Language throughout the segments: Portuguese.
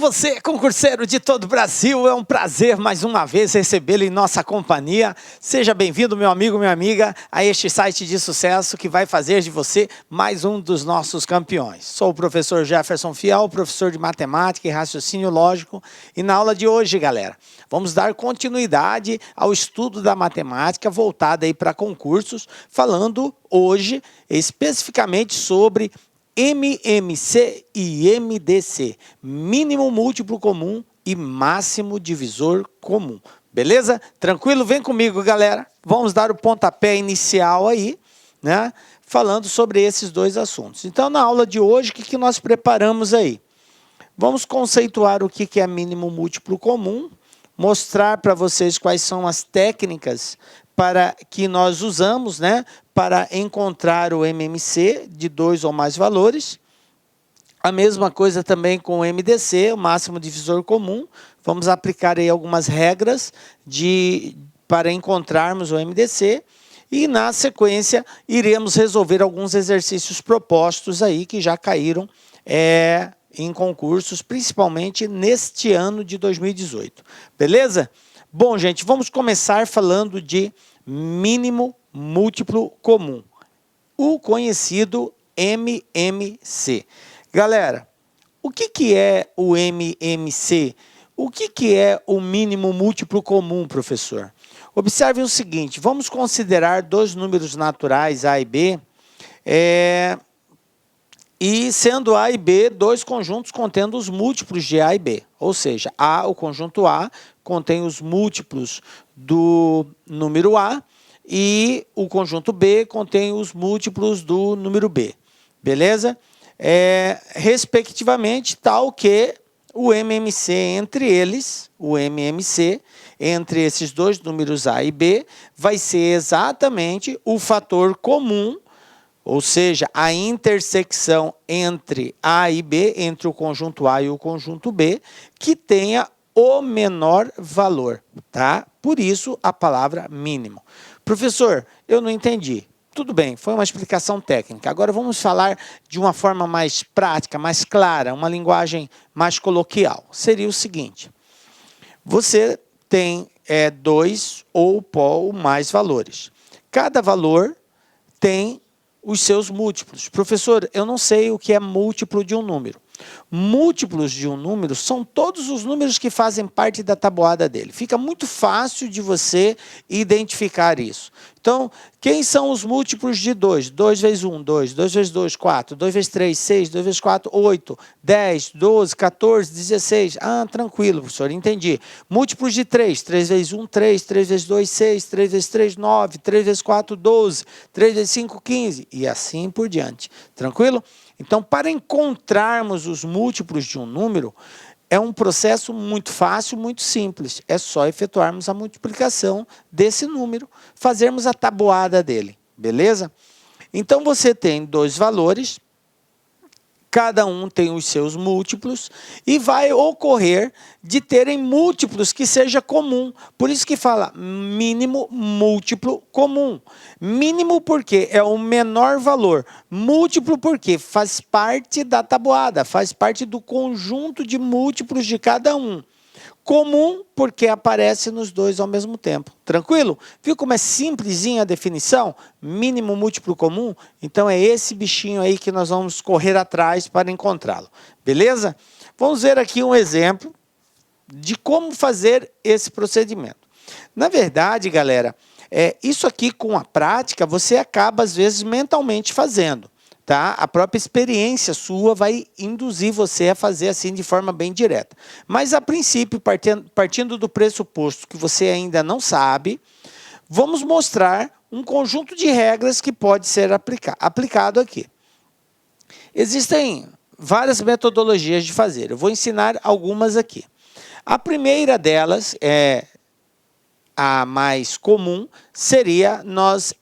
você, concurseiro de todo o Brasil, é um prazer mais uma vez recebê-lo em nossa companhia. Seja bem-vindo, meu amigo, minha amiga, a este site de sucesso que vai fazer de você mais um dos nossos campeões. Sou o professor Jefferson Fiel, professor de matemática e raciocínio lógico, e na aula de hoje, galera, vamos dar continuidade ao estudo da matemática voltada aí para concursos, falando hoje especificamente sobre MMC e MDC, mínimo múltiplo comum e máximo divisor comum. Beleza? Tranquilo? Vem comigo, galera. Vamos dar o pontapé inicial aí, né? Falando sobre esses dois assuntos. Então, na aula de hoje, o que nós preparamos aí? Vamos conceituar o que é mínimo múltiplo comum, mostrar para vocês quais são as técnicas para que nós usamos, né, para encontrar o MMC de dois ou mais valores. A mesma coisa também com o MDC, o máximo divisor comum. Vamos aplicar aí algumas regras para encontrarmos o MDC. E na sequência iremos resolver alguns exercícios propostos aí que já caíram em concursos, principalmente neste ano de 2018. Beleza? Bom, gente, vamos começar falando de mínimo múltiplo comum, o conhecido MMC. Galera, o que é o MMC? O que é o mínimo múltiplo comum, professor? Observe o seguinte, vamos considerar dois números naturais, A e B, e sendo A e B, dois conjuntos contendo os múltiplos de A e B. Ou seja, o conjunto A contém os múltiplos do número A e o conjunto B contém os múltiplos do número B. Beleza? Respectivamente, tal que o MMC entre eles, o MMC entre esses dois números A e B, vai ser exatamente o fator comum, ou seja, a intersecção entre A e B, entre o conjunto A e o conjunto B, que tenha o menor valor, tá? Por isso, a palavra mínimo. Professor, eu não entendi. Tudo bem, foi uma explicação técnica. Agora vamos falar de uma forma mais prática, mais clara, uma linguagem mais coloquial. Seria o seguinte, você tem dois ou mais valores. Cada valor tem os seus múltiplos. Professor, eu não sei o que é múltiplo de um número. Múltiplos de um número são todos os números que fazem parte da tabuada dele. Fica muito fácil de você identificar isso. Então, quem são os múltiplos de 2? 2 vezes 1, 2. 2 vezes 2, 4. 2 vezes 3, 6. 2 vezes 4, 8. 10, 12, 14, 16. Ah, tranquilo, professor, entendi. Múltiplos de 3. 3 vezes 1, 3. 3 vezes 2, 6. 3 vezes 3, 9. 3 vezes 4, 12. 3 vezes 5, 15. E assim por diante. Tranquilo? Então, para encontrarmos os múltiplos de um número, é um processo muito fácil, muito simples. É só efetuarmos a multiplicação desse número, fazermos a tabuada dele, beleza? Então, você tem dois valores, cada um tem os seus múltiplos e vai ocorrer de terem múltiplos que seja comum. Por isso que fala mínimo múltiplo comum. Mínimo porque é o menor valor. Múltiplo porque faz parte da tabuada, faz parte do conjunto de múltiplos de cada um. Comum porque aparece nos dois ao mesmo tempo. Tranquilo? Viu como é simplesinha a definição? Mínimo múltiplo comum? Então é esse bichinho aí que nós vamos correr atrás para encontrá-lo. Beleza? Vamos ver aqui um exemplo de como fazer esse procedimento. Na verdade, galera, isso aqui com a prática você acaba às vezes mentalmente fazendo. Tá? A própria experiência sua vai induzir você a fazer assim de forma bem direta. Mas, a princípio, partindo do pressuposto que você ainda não sabe, vamos mostrar um conjunto de regras que pode ser aplicado aqui. Existem várias metodologias de fazer. Eu vou ensinar algumas aqui. A primeira delas, a mais comum, seria nós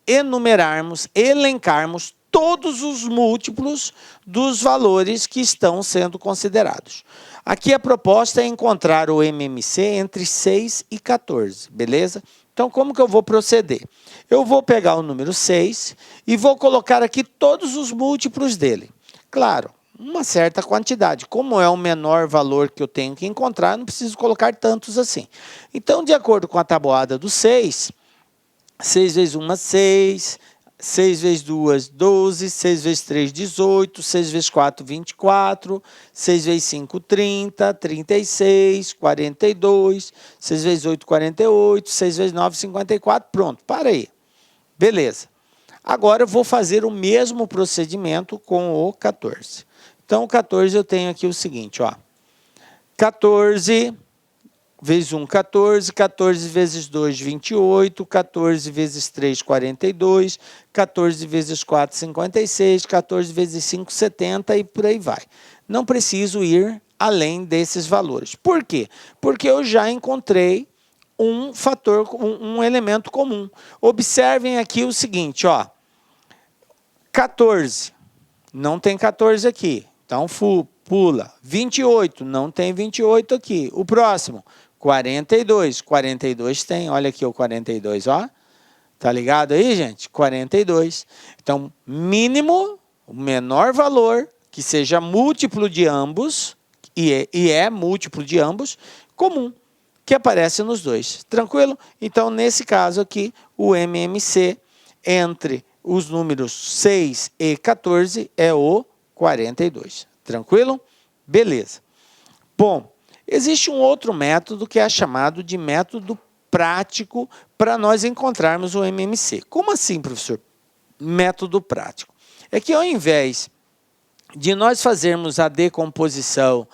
elencarmos todos os múltiplos dos valores que estão sendo considerados. Aqui a proposta é encontrar o MMC entre 6 e 14, beleza? Então, como que eu vou proceder? Eu vou pegar o número 6 e vou colocar aqui todos os múltiplos dele. Claro, uma certa quantidade. Como é o menor valor que eu tenho que encontrar, eu não preciso colocar tantos assim. Então, de acordo com a tabuada do 6, 6 vezes 1, 6, 6 vezes 2, 12, 6 vezes 3, 18, 6 vezes 4, 24, 6 vezes 5, 30, 36, 42, 6 vezes 8, 48, 6 vezes 9, 54, pronto, para aí. Beleza. Agora eu vou fazer o mesmo procedimento com o 14. Então, o 14 eu tenho aqui o seguinte, ó. 14 vezes 1, 14, 14 vezes 2, 28, 14 vezes 3, 42, 14 vezes 4, 56, 14 vezes 5, 70 e por aí vai. Não preciso ir além desses valores. Por quê? Porque eu já encontrei um fator, um elemento comum. Observem aqui o seguinte, ó. 14, não tem 14 aqui, então pula. 28, não tem 28 aqui. O próximo, 42, 42 tem, olha aqui o 42, ó. Tá ligado aí, gente? 42. Então, mínimo, o menor valor, que seja múltiplo de ambos, e é múltiplo de ambos, comum, que aparece nos dois. Tranquilo? Então, nesse caso aqui, o MMC entre os números 6 e 14 é o 42. Tranquilo? Beleza. Bom, existe um outro método que é chamado de método prático para nós encontrarmos o MMC. Como assim, professor? Método prático. É que ao invés de nós fazermos a decomposição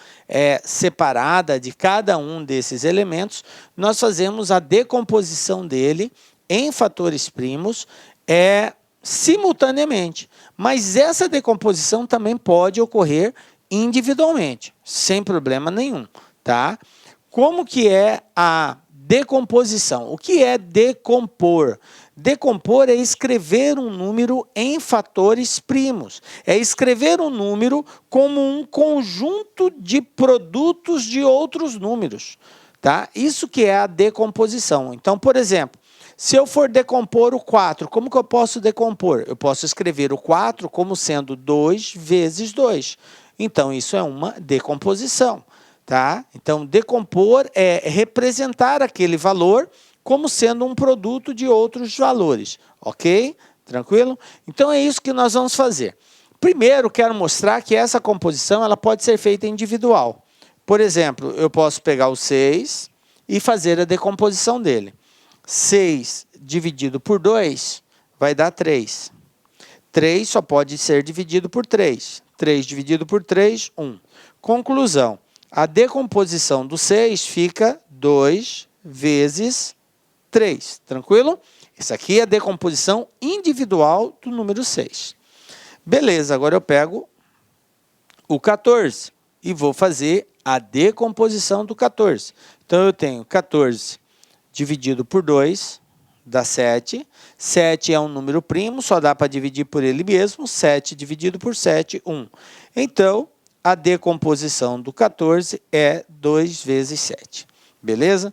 separada de cada um desses elementos, nós fazemos a decomposição dele em fatores primos simultaneamente. Mas essa decomposição também pode ocorrer individualmente, sem problema nenhum, tá? Como que é a decomposição? O que é decompor? Decompor é escrever um número em fatores primos. É escrever um número como um conjunto de produtos de outros números, tá? Isso que é a decomposição. Então, por exemplo, se eu for decompor o 4, como que eu posso decompor? Eu posso escrever o 4 como sendo 2 vezes 2. Então, isso é uma decomposição, tá? Então, decompor é representar aquele valor como sendo um produto de outros valores, ok? Tranquilo? Então, é isso que nós vamos fazer. Primeiro, quero mostrar que essa composição ela pode ser feita individual. Por exemplo, eu posso pegar o 6 e fazer a decomposição dele. 6 dividido por 2 vai dar 3. 3 só pode ser dividido por 3. 3 dividido por 3, 1. Conclusão. A decomposição do 6 fica 2 vezes 3. Tranquilo? Isso aqui é a decomposição individual do número 6. Beleza, agora eu pego o 14 e vou fazer a decomposição do 14. Então, eu tenho 14 dividido por 2, dá 7. 7 é um número primo, só dá para dividir por ele mesmo. 7 dividido por 7, 1. Então, a decomposição do 14 é 2 vezes 7. Beleza?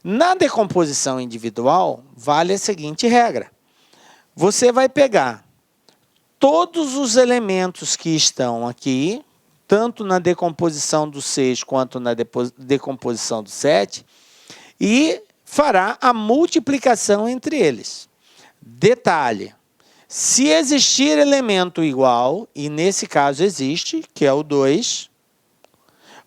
Na decomposição individual, vale a seguinte regra. Você vai pegar todos os elementos que estão aqui, tanto na decomposição do 6 quanto na decomposição do 7, e fará a multiplicação entre eles. Detalhe, se existir elemento igual, e nesse caso existe, que é o 2,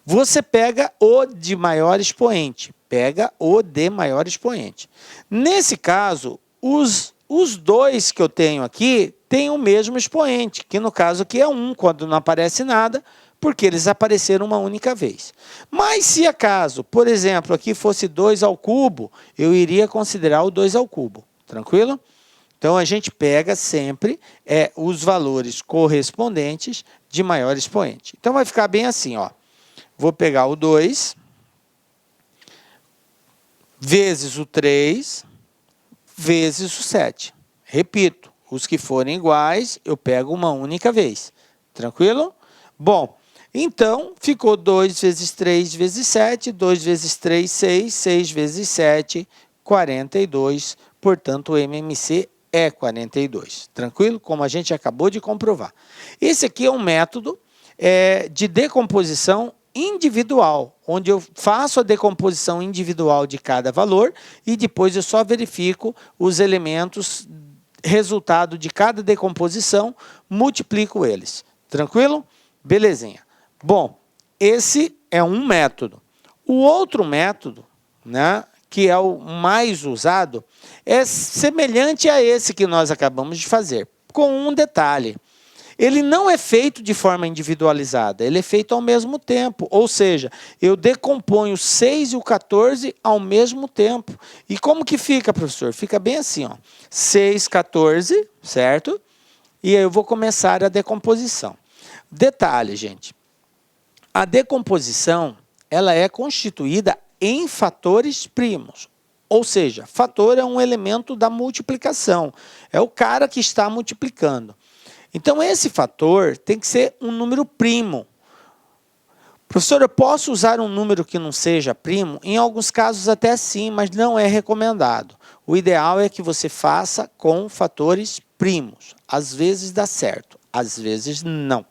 você pega o de maior expoente. Pega o de maior expoente. Nesse caso, os dois que eu tenho aqui têm o mesmo expoente, que no caso aqui é 1, quando não aparece nada, porque eles apareceram uma única vez. Mas se acaso, por exemplo, aqui fosse 2 ao cubo, eu iria considerar o 2 ao cubo. Tranquilo? Então, a gente pega sempre os valores correspondentes de maior expoente. Então, vai ficar bem assim, ó. Vou pegar o 2 vezes o 3 vezes o 7. Repito, os que forem iguais, eu pego uma única vez. Tranquilo? Bom, então, ficou 2 vezes 3 vezes 7, 2 vezes 3, 6, 6 vezes 7, 42. Portanto, o MMC é 42. Tranquilo? Como a gente acabou de comprovar. Esse aqui é um método de decomposição individual, onde eu faço a decomposição individual de cada valor e depois eu só verifico os elementos resultado de cada decomposição, multiplico eles. Tranquilo? Belezinha. Bom, esse é um método. O outro método, né, que é o mais usado, é semelhante a esse que nós acabamos de fazer, com um detalhe. Ele não é feito de forma individualizada, ele é feito ao mesmo tempo. Ou seja, eu decomponho o 6 e o 14 ao mesmo tempo. E como que fica, professor? Fica bem assim, ó. 6, 14, certo? E aí eu vou começar a decomposição. Detalhe, gente. A decomposição, ela é constituída em fatores primos. Ou seja, fator é um elemento da multiplicação. É o cara que está multiplicando. Então, esse fator tem que ser um número primo. Professor, eu posso usar um número que não seja primo? Em alguns casos até sim, mas não é recomendado. O ideal é que você faça com fatores primos. Às vezes dá certo, às vezes não.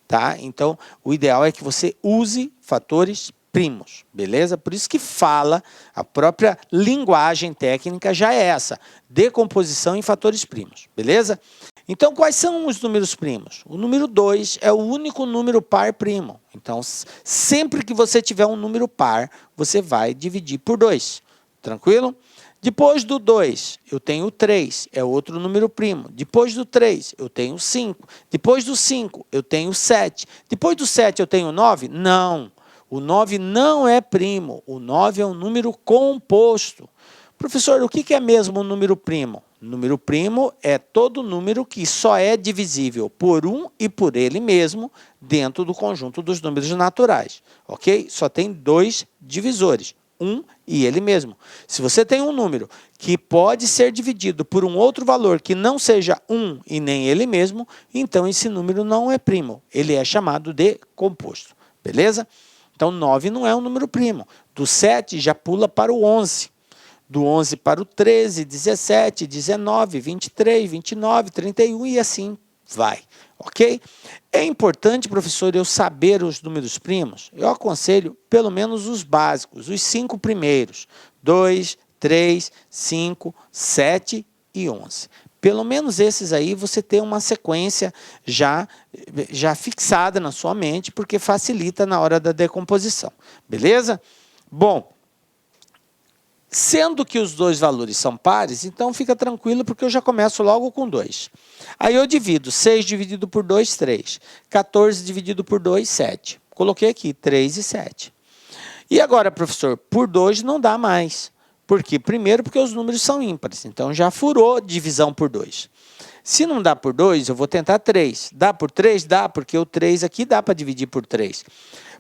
Tá? Então, o ideal é que você use fatores primos, beleza? Por isso que fala, a própria linguagem técnica já é essa, decomposição em fatores primos, beleza? Então, quais são os números primos? O número 2 é o único número par primo. Então, sempre que você tiver um número par, você vai dividir por 2. Tranquilo? Depois do 2, eu tenho o 3, é outro número primo. Depois do 3, eu tenho o 5. Depois do 5, eu tenho o 7. Depois do 7, eu tenho o 9? Não. O 9 não é primo. O 9 é um número composto. Professor, o que é mesmo um número primo? Número primo é todo número que só é divisível por um e por ele mesmo dentro do conjunto dos números naturais, ok? Só tem dois divisores, um e ele mesmo. Se você tem um número que pode ser dividido por um outro valor que não seja um e nem ele mesmo, então esse número não é primo, ele é chamado de composto, beleza? Então 9 não é um número primo, do 7 já pula para o 11. Do 11 para o 13, 17, 19, 23, 29, 31 e assim vai, ok? É importante, professor, eu saber os números primos? Eu aconselho pelo menos os básicos, os 5 primeiros, 2, 3, 5, 7 e 11. Pelo menos esses aí você tem uma sequência já fixada na sua mente, porque facilita na hora da decomposição, beleza? Bom, sendo que os dois valores são pares, então fica tranquilo, porque eu já começo logo com 2. Aí eu divido 6 dividido por 2, 3. 14 dividido por 2, 7. Coloquei aqui 3 e 7. E agora, professor, por 2 não dá mais. Por quê? Primeiro, porque os números são ímpares. Então, já furou divisão por 2. Se não dá por 2, eu vou tentar 3. Dá por 3? Dá, porque o 3 aqui dá para dividir por 3.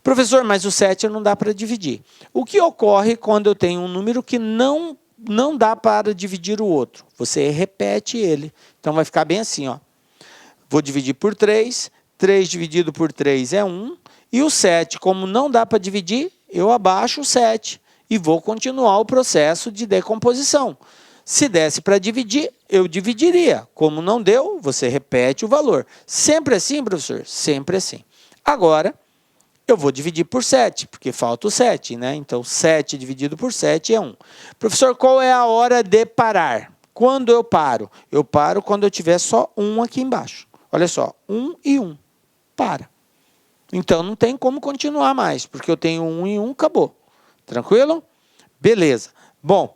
Professor, mas o 7 não dá para dividir. O que ocorre quando eu tenho um número que não dá para dividir o outro? Você repete ele. Então, vai ficar bem assim, ó. Vou dividir por 3. 3 dividido por 3 é 1. E o 7, como não dá para dividir, eu abaixo o 7. E vou continuar o processo de decomposição. Se desse para dividir, eu dividiria. Como não deu, você repete o valor. Sempre assim, professor? Sempre assim. Agora, eu vou dividir por 7, porque falta o 7, né? Então, 7 dividido por 7 é 1. Professor, qual é a hora de parar? Quando eu paro? Eu paro quando eu tiver só 1 aqui embaixo. Olha só, 1 e 1. Para. Então, não tem como continuar mais, porque eu tenho 1 e 1, acabou. Tranquilo? Beleza. Bom,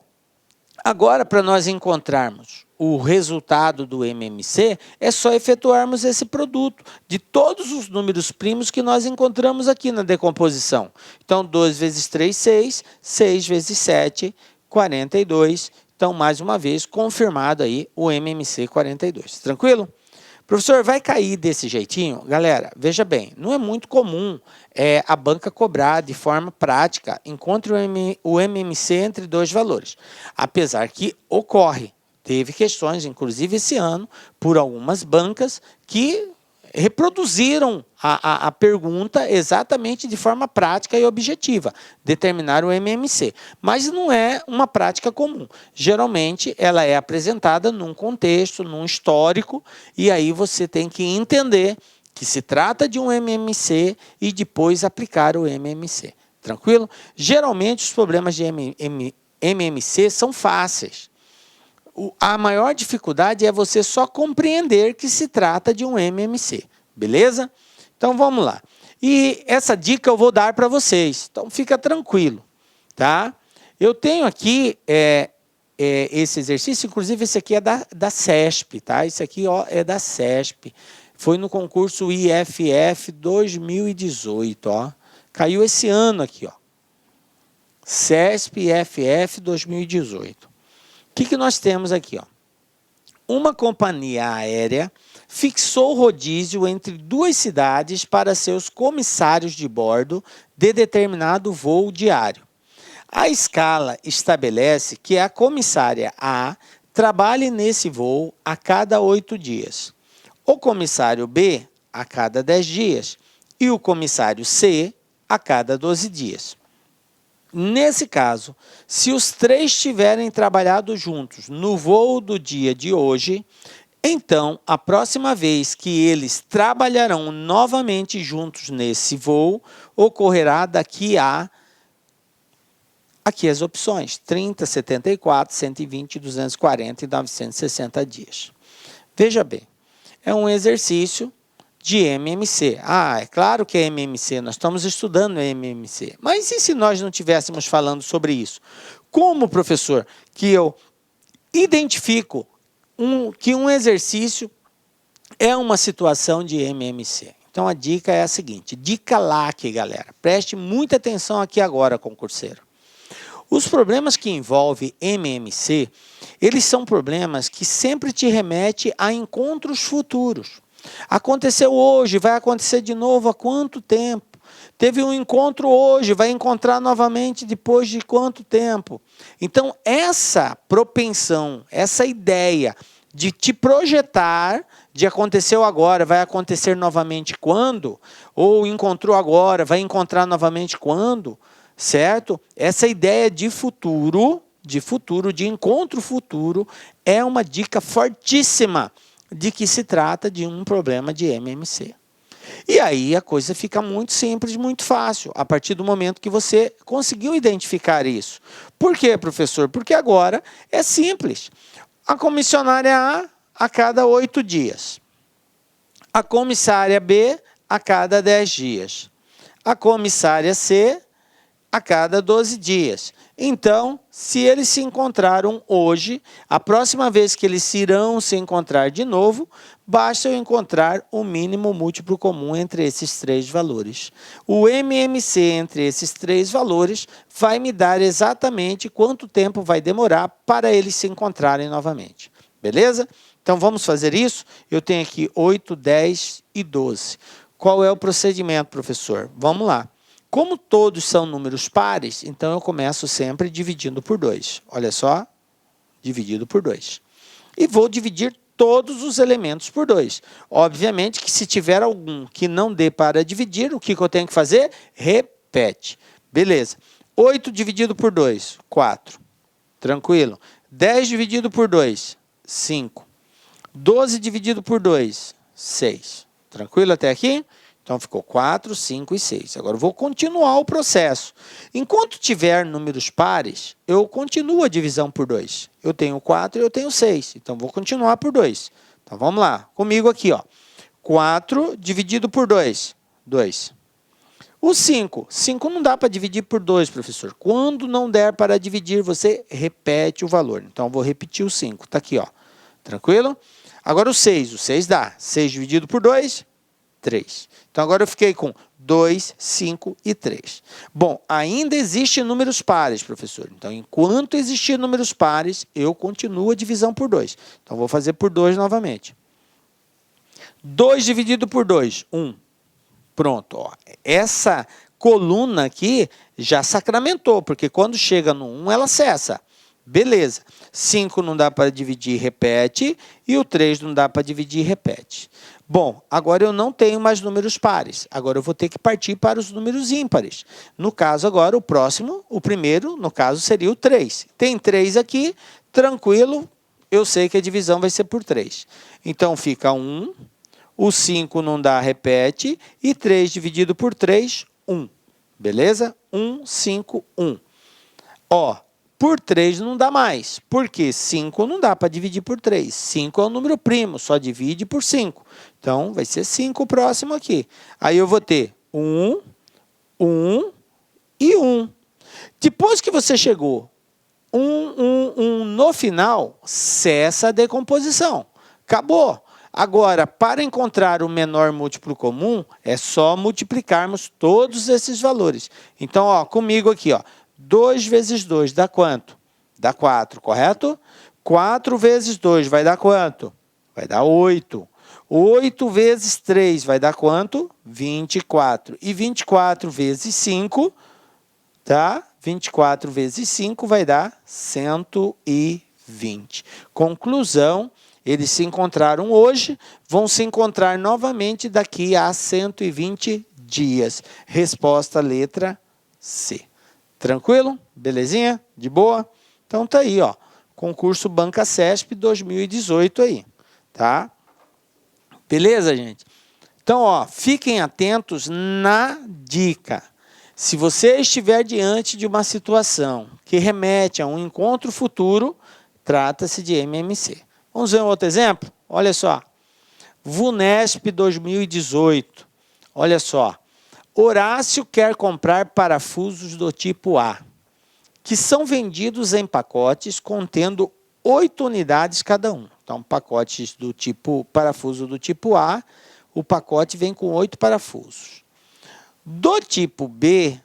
agora para nós encontrarmos o resultado do MMC, é só efetuarmos esse produto de todos os números primos que nós encontramos aqui na decomposição. Então, 2 vezes 3, 6. 6 vezes 7, 42. Então, mais uma vez, confirmado aí o MMC 42. Tranquilo? Professor, vai cair desse jeitinho? Galera, veja bem, não é muito comum a banca cobrar de forma prática, encontre o MMC entre dois valores. Apesar que ocorre, teve questões, inclusive esse ano, por algumas bancas que reproduziram a pergunta exatamente de forma prática e objetiva, determinar o MMC. Mas não é uma prática comum. Geralmente, ela é apresentada num contexto, num histórico, e aí você tem que entender que se trata de um MMC e depois aplicar o MMC. Tranquilo? Geralmente os problemas de MMC são fáceis. A maior dificuldade é você só compreender que se trata de um MMC. Beleza? Então vamos lá. E essa dica eu vou dar para vocês. Então fica tranquilo. Tá? Eu tenho aqui esse exercício, inclusive esse aqui é da CESP. Tá? Esse aqui ó, é da CESP. Foi no concurso IFF 2018. Ó. Caiu esse ano aqui. Ó. CESP IFF 2018. O que nós temos aqui? Ó? Uma companhia aérea fixou rodízio entre duas cidades para seus comissários de bordo de determinado voo diário. A escala estabelece que a comissária A trabalhe nesse voo a cada 8 dias, o comissário B a cada 10 dias e o comissário C a cada 12 dias. Nesse caso, se os três tiverem trabalhado juntos no voo do dia de hoje, então, a próxima vez que eles trabalharão novamente juntos nesse voo, ocorrerá daqui a... Aqui as opções, 30, 74, 120, 240 e 960 dias. Veja bem, é um exercício de MMC. Ah, é claro que é MMC, nós estamos estudando MMC. Mas e se nós não estivéssemos falando sobre isso? Como, professor, que eu identifico que um exercício é uma situação de MMC? Então, a dica é a seguinte, dica LAC, galera. Preste muita atenção aqui agora, concurseiro. Os problemas que envolvem MMC, eles são problemas que sempre te remetem a encontros futuros. Aconteceu hoje, vai acontecer de novo há quanto tempo? Teve um encontro hoje, vai encontrar novamente depois de quanto tempo? Então, essa propensão, essa ideia de te projetar, de aconteceu agora, vai acontecer novamente quando? Ou encontrou agora, vai encontrar novamente quando? Certo? Essa ideia de futuro, de encontro futuro, é uma dica fortíssima de que se trata de um problema de MMC. E aí a coisa fica muito simples, muito fácil, a partir do momento que você conseguiu identificar isso. Por quê, professor? Porque agora é simples. A comissionária A cada 8 dias. A comissária B a cada 10 dias. A comissária C a cada 12 dias. Então, se eles se encontraram hoje, a próxima vez que eles irão se encontrar de novo, basta eu encontrar o mínimo múltiplo comum entre esses três valores. O MMC entre esses três valores vai me dar exatamente quanto tempo vai demorar para eles se encontrarem novamente. Beleza? Então, vamos fazer isso? Eu tenho aqui 8, 10 e 12. Qual é o procedimento, professor? Vamos lá. Como todos são números pares, então eu começo sempre dividindo por 2. Olha só, dividido por 2. E vou dividir todos os elementos por 2. Obviamente que se tiver algum que não dê para dividir, o que eu tenho que fazer? Repete. Beleza. 8 dividido por 2, 4. Tranquilo. 10 dividido por 2, 5. 12 dividido por 2, 6. Tranquilo até aqui? Então, ficou 4, 5 e 6. Agora, eu vou continuar o processo. Enquanto tiver números pares, eu continuo a divisão por 2. Eu tenho 4 e eu tenho 6. Então, vou continuar por 2. Então, vamos lá. Comigo aqui, ó. 4 dividido por 2, 2. O 5. 5 não dá para dividir por 2, professor. Quando não der para dividir, você repete o valor. Então, eu vou repetir o 5. Está aqui, ó. Tranquilo? Agora, o 6. O 6 dá. 6 dividido por 2, 3. Então, agora eu fiquei com 2, 5 e 3. Bom, ainda existem números pares, professor. Então, enquanto existir números pares, eu continuo a divisão por 2. Então, vou fazer por 2 novamente. 2 dividido por 2, 1. Pronto. Ó. Essa coluna aqui já sacramentou, porque quando chega no 1, ela cessa. Beleza. 5 não dá para dividir, repete. E o 3 não dá para dividir, repete. Bom, agora eu não tenho mais números pares. Agora eu vou ter que partir para os números ímpares. No caso agora, o primeiro, no caso, seria o 3. Tem 3 aqui, tranquilo, eu sei que a divisão vai ser por 3. Então, fica 1, O 5 não dá, repete. E 3 dividido por 3, 1. Beleza? 1, 5, 1. Ó, por 3 não dá mais. Por quê? 5 não dá para dividir por 3. 5 é um número primo, só divide por 5. Então, vai ser 5 o próximo aqui. Aí eu vou ter 1, 1 e 1. Depois que você chegou 1 no final, cessa a decomposição. Acabou. Agora, para encontrar o menor múltiplo comum, é só multiplicarmos todos esses valores. Então, ó, comigo aqui, ó, 2 vezes 2 dá quanto? Dá 4, correto? 4 vezes 2 vai dar quanto? Vai dar 8. 8 vezes 3 vai dar quanto? 24. E 24 vezes 5, tá? 24 vezes 5 vai dar 120. Conclusão, eles se encontraram hoje, vão se encontrar novamente daqui a 120 dias. Resposta letra C. Tranquilo? Belezinha? De boa? Então tá aí, ó. Concurso Banca CESP 2018 aí, tá? Beleza, gente? Então, ó, fiquem atentos na dica. Se você estiver diante de uma situação que remete a um encontro futuro, trata-se de MMC. Vamos ver um outro exemplo? Olha só. VUNESP 2018. Olha só. Horácio quer comprar parafusos do tipo A, que são vendidos em pacotes contendo 8 unidades cada um. Então, pacotes do tipo parafuso do tipo A, o pacote vem com 8 parafusos. Do tipo B,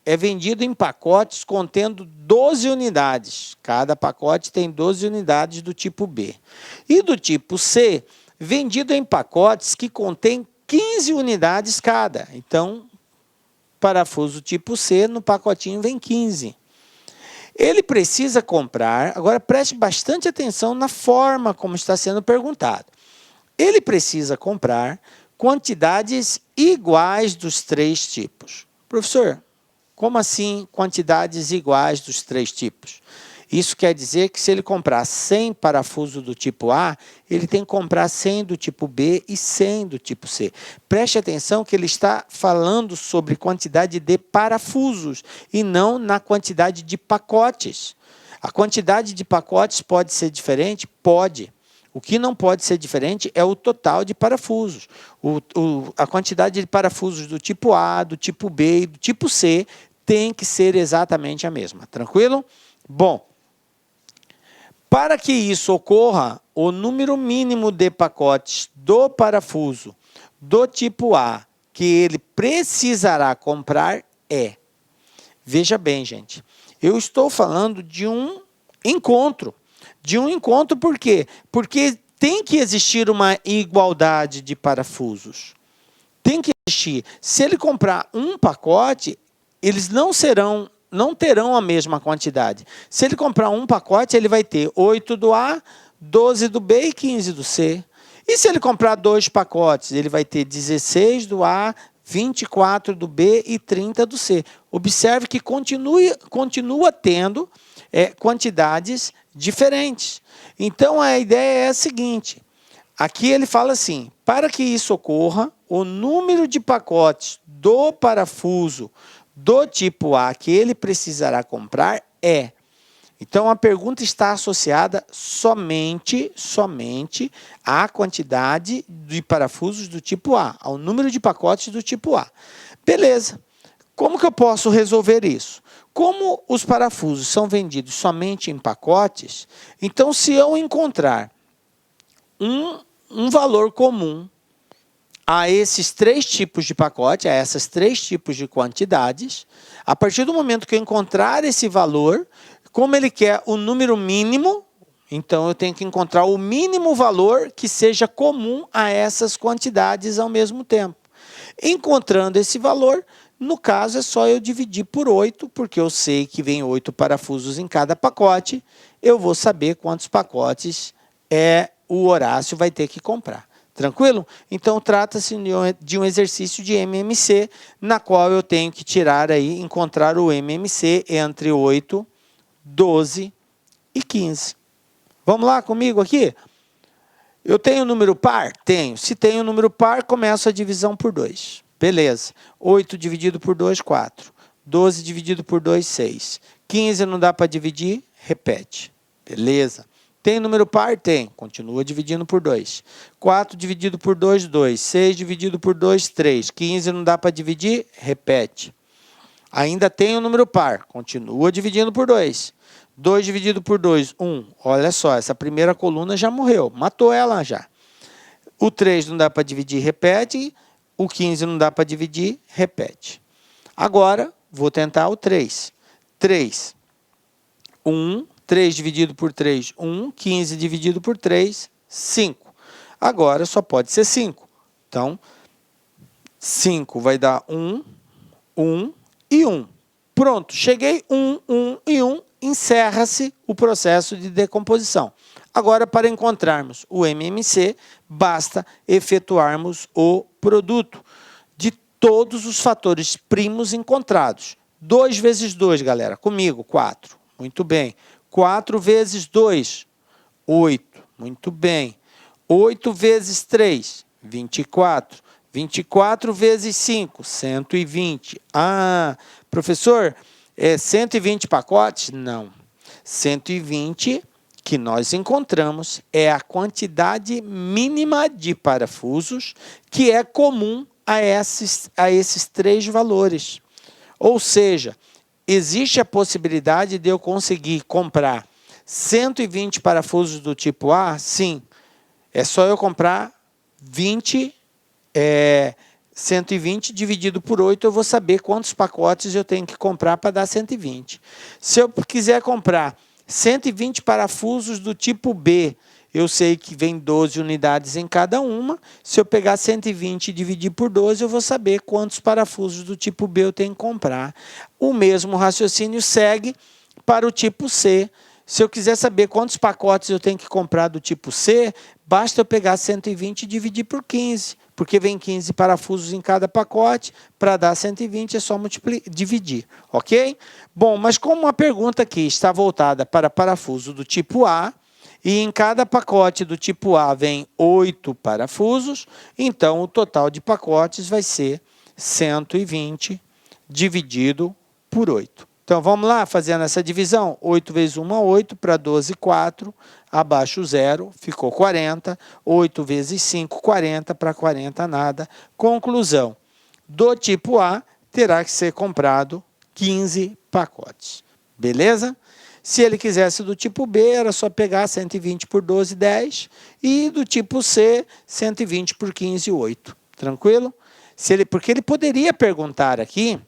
é vendido em pacotes contendo 12 unidades. Cada pacote tem 12 unidades do tipo B. E do tipo C, vendido em pacotes que contêm 15 unidades cada. Então, parafuso tipo C, no pacotinho vem 15. Ele precisa comprar, agora preste bastante atenção na forma como está sendo perguntado. Ele precisa comprar quantidades iguais dos 3 tipos. Professor, como assim quantidades iguais dos 3 tipos? Isso quer dizer que se ele comprar 100 parafusos do tipo A, ele tem que comprar 100 do tipo B e 100 do tipo C. Preste atenção que ele está falando sobre quantidade de parafusos e não na quantidade de pacotes. A quantidade de pacotes pode ser diferente? Pode. O que não pode ser diferente é o total de parafusos. A quantidade de parafusos do tipo A, do tipo B e do tipo C tem que ser exatamente a mesma. Tranquilo? Bom, para que isso ocorra, o número mínimo de pacotes do parafuso do tipo A que ele precisará comprar é... Veja bem, gente, eu estou falando de um encontro. De um encontro por quê? Porque tem que existir uma igualdade de parafusos. Tem que existir. Se ele comprar um pacote, eles não terão a mesma quantidade. Se ele comprar um pacote, ele vai ter 8 do A, 12 do B e 15 do C. E se ele comprar 2 pacotes, ele vai ter 16 do A, 24 do B e 30 do C. Observe que continua tendo quantidades diferentes. Então, a ideia é a seguinte. Aqui ele fala assim, para que isso ocorra, o número de pacotes do parafuso do tipo A que ele precisará comprar é... Então, a pergunta está associada somente à quantidade de parafusos do tipo A, ao número de pacotes do tipo A. Beleza. Como que eu posso resolver isso? Como os parafusos são vendidos somente em pacotes, então, se eu encontrar um valor comum a esses 3 tipos de pacote, a essas 3 tipos de quantidades, a partir do momento que eu encontrar esse valor, como ele quer o número mínimo, então eu tenho que encontrar o mínimo valor que seja comum a essas quantidades ao mesmo tempo. Encontrando esse valor, no caso é só eu dividir por 8, porque eu sei que vem 8 parafusos em cada pacote, eu vou saber quantos pacotes o Horácio vai ter que comprar. Tranquilo? Então, trata-se de um exercício de MMC, na qual eu tenho que tirar aí, encontrar o MMC entre 8, 12 e 15. Vamos lá comigo aqui? Eu tenho número par? Tenho. Se tenho número par, começo a divisão por 2. Beleza. 8 dividido por 2, 4. 12 dividido por 2, 6. 15 não dá para dividir? Repete. Beleza. Tem número par? Tem. Continua dividindo por 2. 4 dividido por 2, 2. 6 dividido por 2, 3. 15 não dá para dividir? Repete. Ainda tem o número par. Continua dividindo por 2. 2 dividido por 2, 1. Olha só, essa primeira coluna já morreu. Matou ela já. O 3 não dá para dividir? Repete. O 15 não dá para dividir? Repete. Agora, vou tentar o 3. 3. 1. 3 dividido por 3, 1. 15 dividido por 3, 5. Agora, só pode ser 5. Então, 5 vai dar 1, 1 e 1. Pronto, cheguei 1, 1 e 1. Encerra-se o processo de decomposição. Agora, para encontrarmos o MMC, basta efetuarmos o produto de todos os fatores primos encontrados. 2 vezes 2, galera, comigo, 4. Muito bem. 4 vezes 2, 8. Muito bem. 8 vezes 3, 24. 24 vezes 5, 120. Ah, professor, é 120 pacotes? Não. 120 que nós encontramos é a quantidade mínima de parafusos que é comum a esses 3 valores. Ou seja, existe a possibilidade de eu conseguir comprar 120 parafusos do tipo A? Sim. É só eu comprar 120 dividido por 8, eu vou saber quantos pacotes eu tenho que comprar para dar 120. Se eu quiser comprar 120 parafusos do tipo B, eu sei que vem 12 unidades em cada uma. Se eu pegar 120 e dividir por 12, eu vou saber quantos parafusos do tipo B eu tenho que comprar. O mesmo raciocínio segue para o tipo C. Se eu quiser saber quantos pacotes eu tenho que comprar do tipo C, basta eu pegar 120 e dividir por 15, porque vem 15 parafusos em cada pacote. Para dar 120 é só dividir, ok? Bom, mas como a pergunta aqui está voltada para parafuso do tipo A, e em cada pacote do tipo A vem 8 parafusos, então o total de pacotes vai ser 120 dividido por 8. Então, vamos lá, fazendo essa divisão. 8 vezes 1 é 8, para 12, 4, abaixo 0, ficou 40. 8 vezes 5, 40, para 40, nada. Conclusão, do tipo A, terá que ser comprado 15 pacotes. Beleza? Se ele quisesse do tipo B, era só pegar 120 por 12, 10. E do tipo C, 120 por 15, 8. Tranquilo? Porque ele poderia perguntar aqui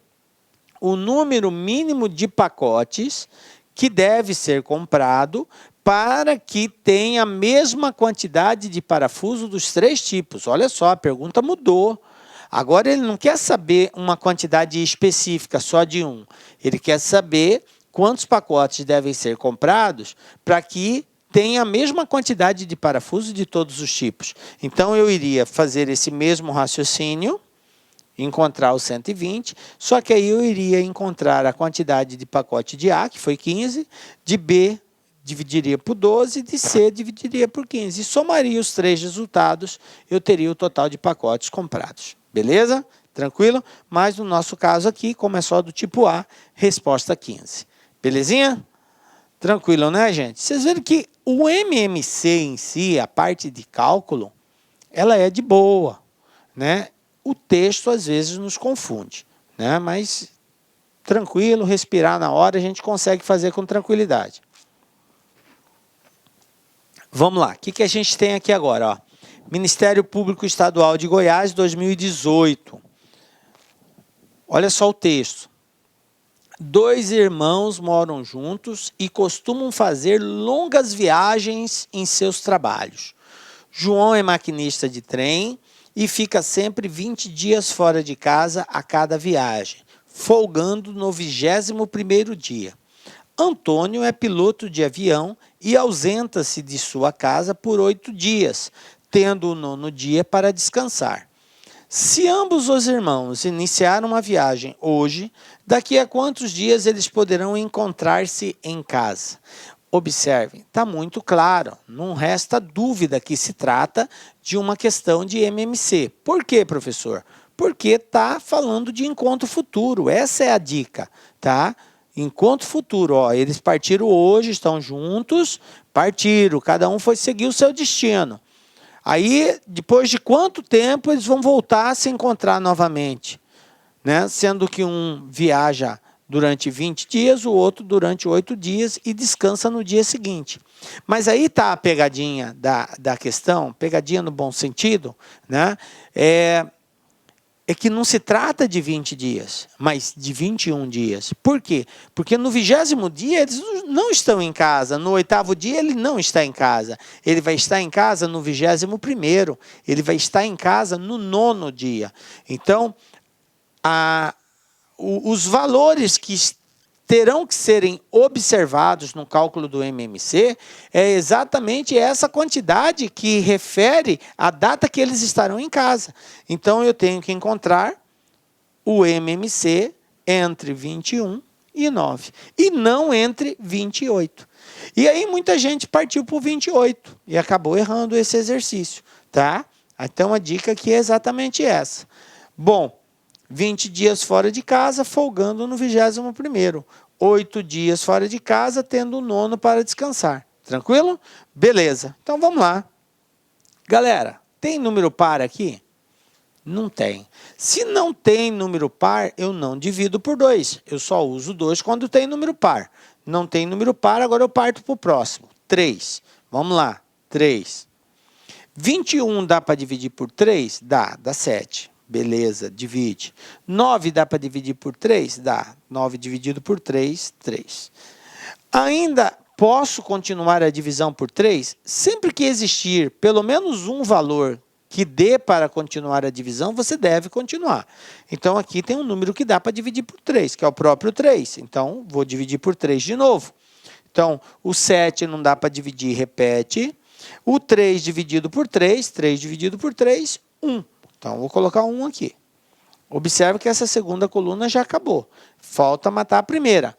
o número mínimo de pacotes que deve ser comprado para que tenha a mesma quantidade de parafuso dos 3 tipos. Olha só, a pergunta mudou. Agora ele não quer saber uma quantidade específica só de um. Ele quer saber quantos pacotes devem ser comprados para que tenha a mesma quantidade de parafuso de todos os tipos. Então, eu iria fazer esse mesmo raciocínio, encontrar o 120, só que aí eu iria encontrar a quantidade de pacote de A, que foi 15, de B dividiria por 12, de C dividiria por 15. E somaria os 3 resultados, eu teria o total de pacotes comprados. Beleza? Tranquilo? Mas no nosso caso aqui, como é só do tipo A, resposta 15. Belezinha? Tranquilo, né, gente? Vocês viram que o MMC em si, a parte de cálculo, ela é de boa, né? O texto, às vezes, nos confunde, né? Mas, tranquilo, respirar na hora, a gente consegue fazer com tranquilidade. Vamos lá, o que a gente tem aqui agora? Ó? Ministério Público Estadual de Goiás, 2018. Olha só o texto. 2 irmãos moram juntos e costumam fazer longas viagens em seus trabalhos. João é maquinista de trem e fica sempre 20 dias fora de casa a cada viagem, folgando no 21º dia. Antônio é piloto de avião e ausenta-se de sua casa por 8 dias, tendo o 9º dia para descansar. Se ambos os irmãos iniciaram uma viagem hoje, daqui a quantos dias eles poderão encontrar-se em casa? Observem, está muito claro, não resta dúvida que se trata de uma questão de MMC. Por quê, professor? Porque está falando de encontro futuro, essa é a dica, tá? Encontro futuro, ó, eles partiram hoje, estão juntos, partiram, cada um foi seguir o seu destino. Aí, depois de quanto tempo eles vão voltar a se encontrar novamente? Né? Sendo que um viaja durante 20 dias, o outro durante 8 dias e descansa no dia seguinte. Mas aí está a pegadinha da questão, pegadinha no bom sentido, né? É que não se trata de 20 dias, mas de 21 dias. Por quê? Porque no 20º dia eles não estão em casa, no 8º dia ele não está em casa. Ele vai estar em casa no 21º, ele vai estar em casa no 9º dia. Então, os valores que terão que serem observados no cálculo do MMC é exatamente essa quantidade que refere à data que eles estarão em casa. Então, eu tenho que encontrar o MMC entre 21 e 9, e não entre 28. E aí, muita gente partiu para o 28 e acabou errando esse exercício, tá? Então, a dica aqui é exatamente essa. Bom, 20 dias fora de casa, folgando no 21º. 8 dias fora de casa, tendo o 9º para descansar. Tranquilo? Beleza. Então, vamos lá. Galera, tem número par aqui? Não tem. Se não tem número par, eu não divido por 2. Eu só uso 2 quando tem número par. Não tem número par, agora eu parto para o próximo. 3. Vamos lá. 3. 21 dá para dividir por 3? Dá 7. Beleza, divide. 9 dá para dividir por 3? Dá. 9 dividido por 3, 3. Ainda posso continuar a divisão por 3? Sempre que existir pelo menos um valor que dê para continuar a divisão, você deve continuar. Então, aqui tem um número que dá para dividir por 3, que é o próprio 3. Então, vou dividir por 3 de novo. Então, o 7 não dá para dividir, repete. O 3 dividido por 3, 3 dividido por 3, 1. Então, vou colocar 1 aqui. Observe que essa segunda coluna já acabou. Falta matar a primeira.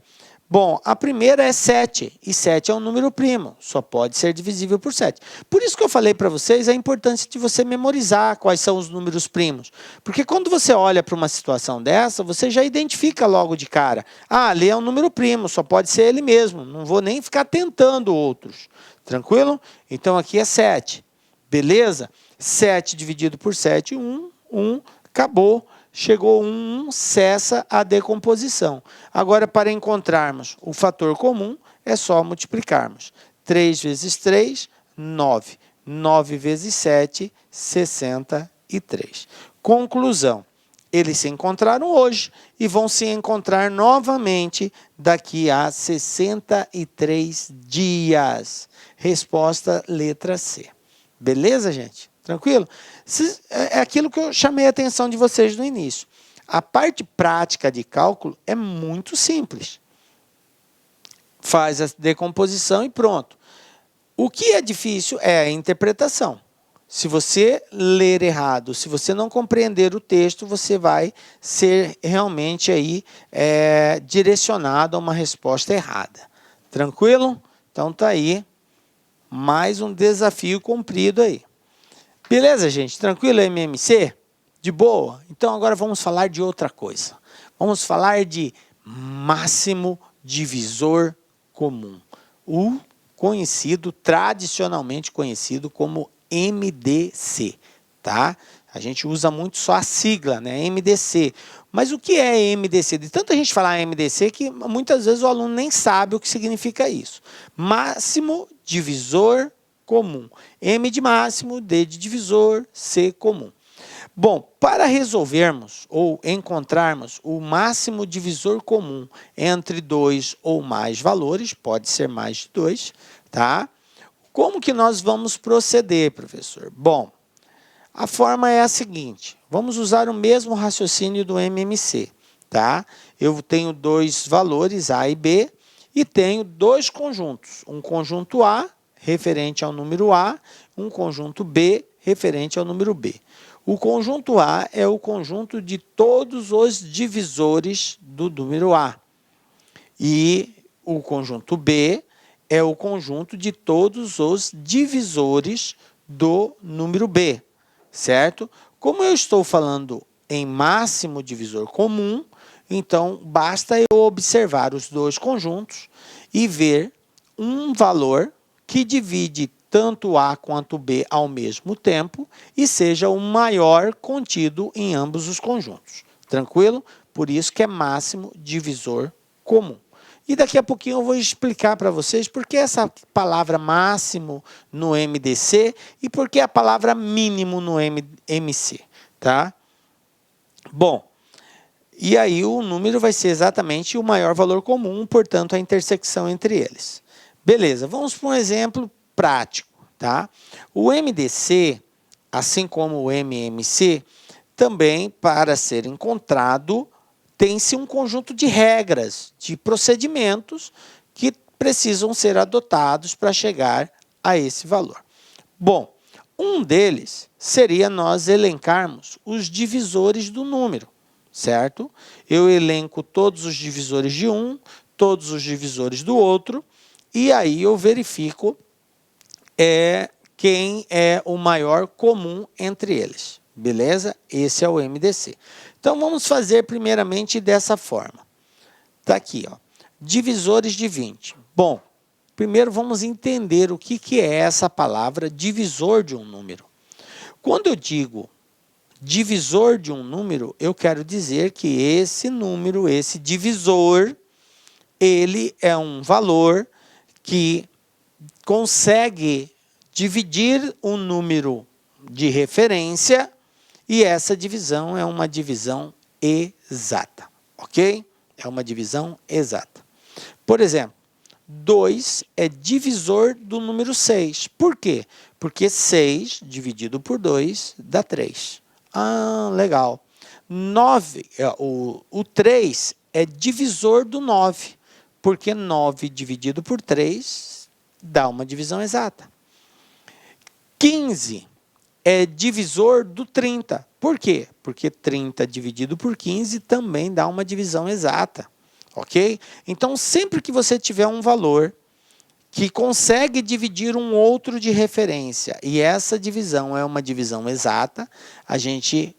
Bom, a primeira é 7, e 7 é um número primo, só pode ser divisível por 7. Por isso que eu falei para vocês a importância de você memorizar quais são os números primos. Porque quando você olha para uma situação dessa, você já identifica logo de cara. Ah, ali é um número primo, só pode ser ele mesmo, não vou nem ficar tentando outros. Tranquilo? Então, aqui é 7. Beleza? 7 dividido por 7, 1, 1, acabou. Chegou 1, cessa a decomposição. Agora, para encontrarmos o fator comum, é só multiplicarmos. 3 vezes 3, 9. 9 vezes 7, 63. Conclusão. Eles se encontraram hoje e vão se encontrar novamente daqui a 63 dias. Resposta letra C. Beleza, gente? Tranquilo? É aquilo que eu chamei a atenção de vocês no início. A parte prática de cálculo é muito simples. Faz a decomposição e pronto. O que é difícil é a interpretação. Se você ler errado, se você não compreender o texto, você vai ser realmente aí, direcionado a uma resposta errada. Tranquilo? Então tá aí mais um desafio cumprido aí. Beleza, gente? Tranquilo, MMC? De boa? Então, agora vamos falar de outra coisa. Vamos falar de máximo divisor comum. O conhecido, tradicionalmente conhecido como MDC, tá? A gente usa muito só a sigla, né? MDC. Mas o que é MDC? De tanta gente falar MDC que muitas vezes o aluno nem sabe o que significa isso. Máximo divisor comum. M de máximo, D de divisor, C comum. Bom, para resolvermos ou encontrarmos o máximo divisor comum entre 2 ou mais valores, pode ser mais de 2, tá? Como que nós vamos proceder, professor? Bom, a forma é a seguinte, vamos usar o mesmo raciocínio do MMC, tá? Eu tenho dois valores, A e B, e tenho dois conjuntos, um conjunto A, referente ao número A, um conjunto B, referente ao número B. O conjunto A é o conjunto de todos os divisores do número A. E o conjunto B é o conjunto de todos os divisores do número B, certo? Como eu estou falando em máximo divisor comum, então basta eu observar os dois conjuntos e ver um valor que divide tanto A quanto B ao mesmo tempo e seja o maior contido em ambos os conjuntos. Tranquilo? Por isso que é máximo divisor comum. E daqui a pouquinho eu vou explicar para vocês por que essa palavra máximo no MDC e por que a palavra mínimo no MC, tá? Bom, e aí o número vai ser exatamente o maior valor comum, portanto a intersecção entre eles. Beleza, vamos para um exemplo prático, tá? O MDC, assim como o MMC, também para ser encontrado tem-se um conjunto de regras, de procedimentos que precisam ser adotados para chegar a esse valor. Bom, um deles seria nós elencarmos os divisores do número, certo? Eu elenco todos os divisores de um, todos os divisores do outro, e aí eu verifico quem é o maior comum entre eles. Beleza? Esse é o MDC. Então, vamos fazer primeiramente dessa forma. Está aqui, ó, divisores de 20. Bom, primeiro vamos entender o que é essa palavra divisor de um número. Quando eu digo divisor de um número, eu quero dizer que esse número, esse divisor, ele é um valor que consegue dividir um número de referência e essa divisão é uma divisão exata, ok? É uma divisão exata. Por exemplo, 2 é divisor do número 6. Por quê? Porque 6 dividido por 2 dá 3. Ah, legal. 9, o 3 é divisor do 9, porque 9 dividido por 3 dá uma divisão exata. 15 é divisor do 30. Por quê? Porque 30 dividido por 15 também dá uma divisão exata. Ok? Então, sempre que você tiver um valor que consegue dividir um outro de referência e essa divisão é uma divisão exata, a gente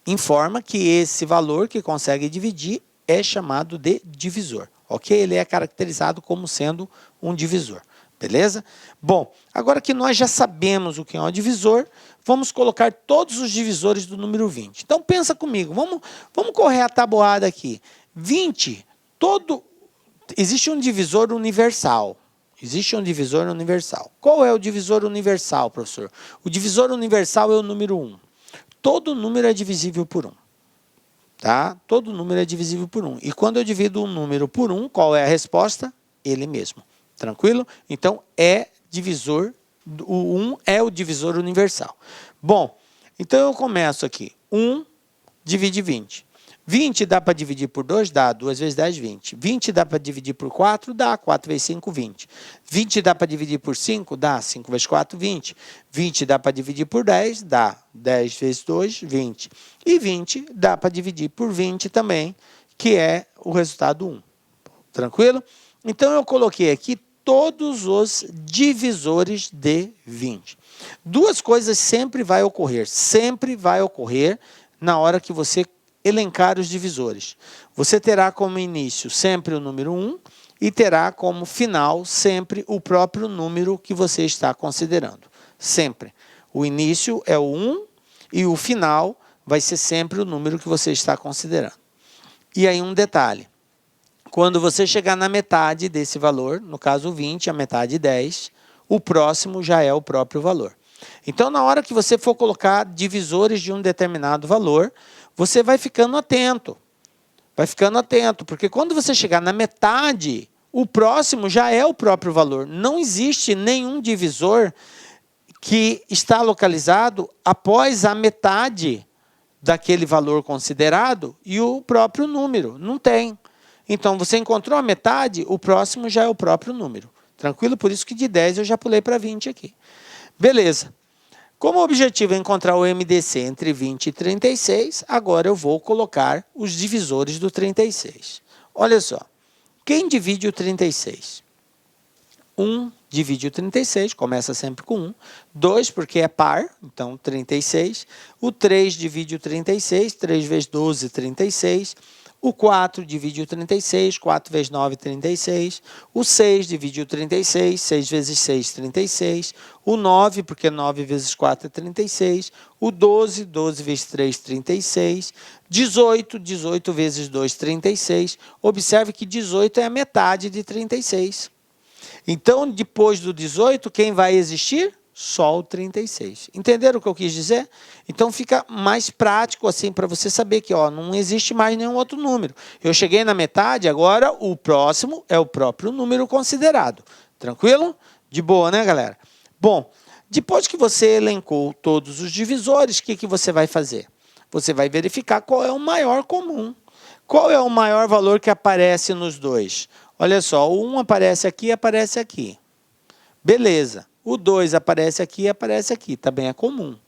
informa que esse valor que consegue dividir é chamado de divisor. Ok? Ele é caracterizado como sendo um divisor. Beleza? Bom, agora que nós já sabemos o que é um divisor, vamos colocar todos os divisores do número 20. Então, pensa comigo, vamos correr a tabuada aqui. 20, existe um divisor universal. Existe um divisor universal. Qual é o divisor universal, professor? O divisor universal é o número 1. Todo número é divisível por 1. Tá? Todo número é divisível por 1. E quando eu divido um número por 1, qual é a resposta? Ele mesmo. Tranquilo? Então, o 1 é o divisor universal. Bom, então eu começo aqui. 1 divide 20. 20 dá para dividir por 2? Dá. 2 vezes 10, 20. 20 dá para dividir por 4? Dá. 4 vezes 5, 20. 20 dá para dividir por 5? Dá. 5 vezes 4, 20. 20 dá para dividir por 10? Dá. 10 vezes 2, 20. E 20 dá para dividir por 20 também, que é o resultado 1. Tranquilo? Então, eu coloquei aqui todos os divisores de 20. Duas coisas sempre vai ocorrer na hora que você elencar os divisores. Você terá como início sempre o número 1 e terá como final sempre o próprio número que você está considerando. Sempre. O início é o 1 e o final vai ser sempre o número que você está considerando. E aí um detalhe. Quando você chegar na metade desse valor, no caso 20, a metade 10, o próximo já é o próprio valor. Então, na hora que você for colocar divisores de um determinado valor, você vai ficando atento. Vai ficando atento, porque quando você chegar na metade, o próximo já é o próprio valor. Não existe nenhum divisor que está localizado após a metade daquele valor considerado e o próprio número. Não tem. Então, você encontrou a metade, o próximo já é o próprio número. Tranquilo? Por isso que de 10 eu já pulei para 20 aqui. Beleza. Como o objetivo é encontrar o MDC entre 20 e 36, agora eu vou colocar os divisores do 36. Olha só. Quem divide o 36? 1 divide o 36, começa sempre com 1. 2, porque é par, então 36. O 3 divide o 36, 3 vezes 12, 36. O 4 divide o 36, 4 vezes 9, 36. O 6 divide o 36, 6 vezes 6, 36. O 9, porque 9 vezes 4 é 36. O 12, 12 vezes 3, 36. 18, 18 vezes 2, 36. Observe que 18 é a metade de 36. Então, depois do 18, quem vai existir? Só o 36. Entenderam o que eu quis dizer? Então, fica mais prático assim para você saber que não existe mais nenhum outro número. Eu cheguei na metade, agora o próximo é o próprio número considerado. Tranquilo? De boa, né, galera? Bom, depois que você elencou todos os divisores, o que você vai fazer? Você vai verificar qual é o maior comum. Qual é o maior valor que aparece nos dois? Olha só, o 1 aparece aqui e aparece aqui. Beleza. O 2 aparece aqui e aparece aqui. Também é comum.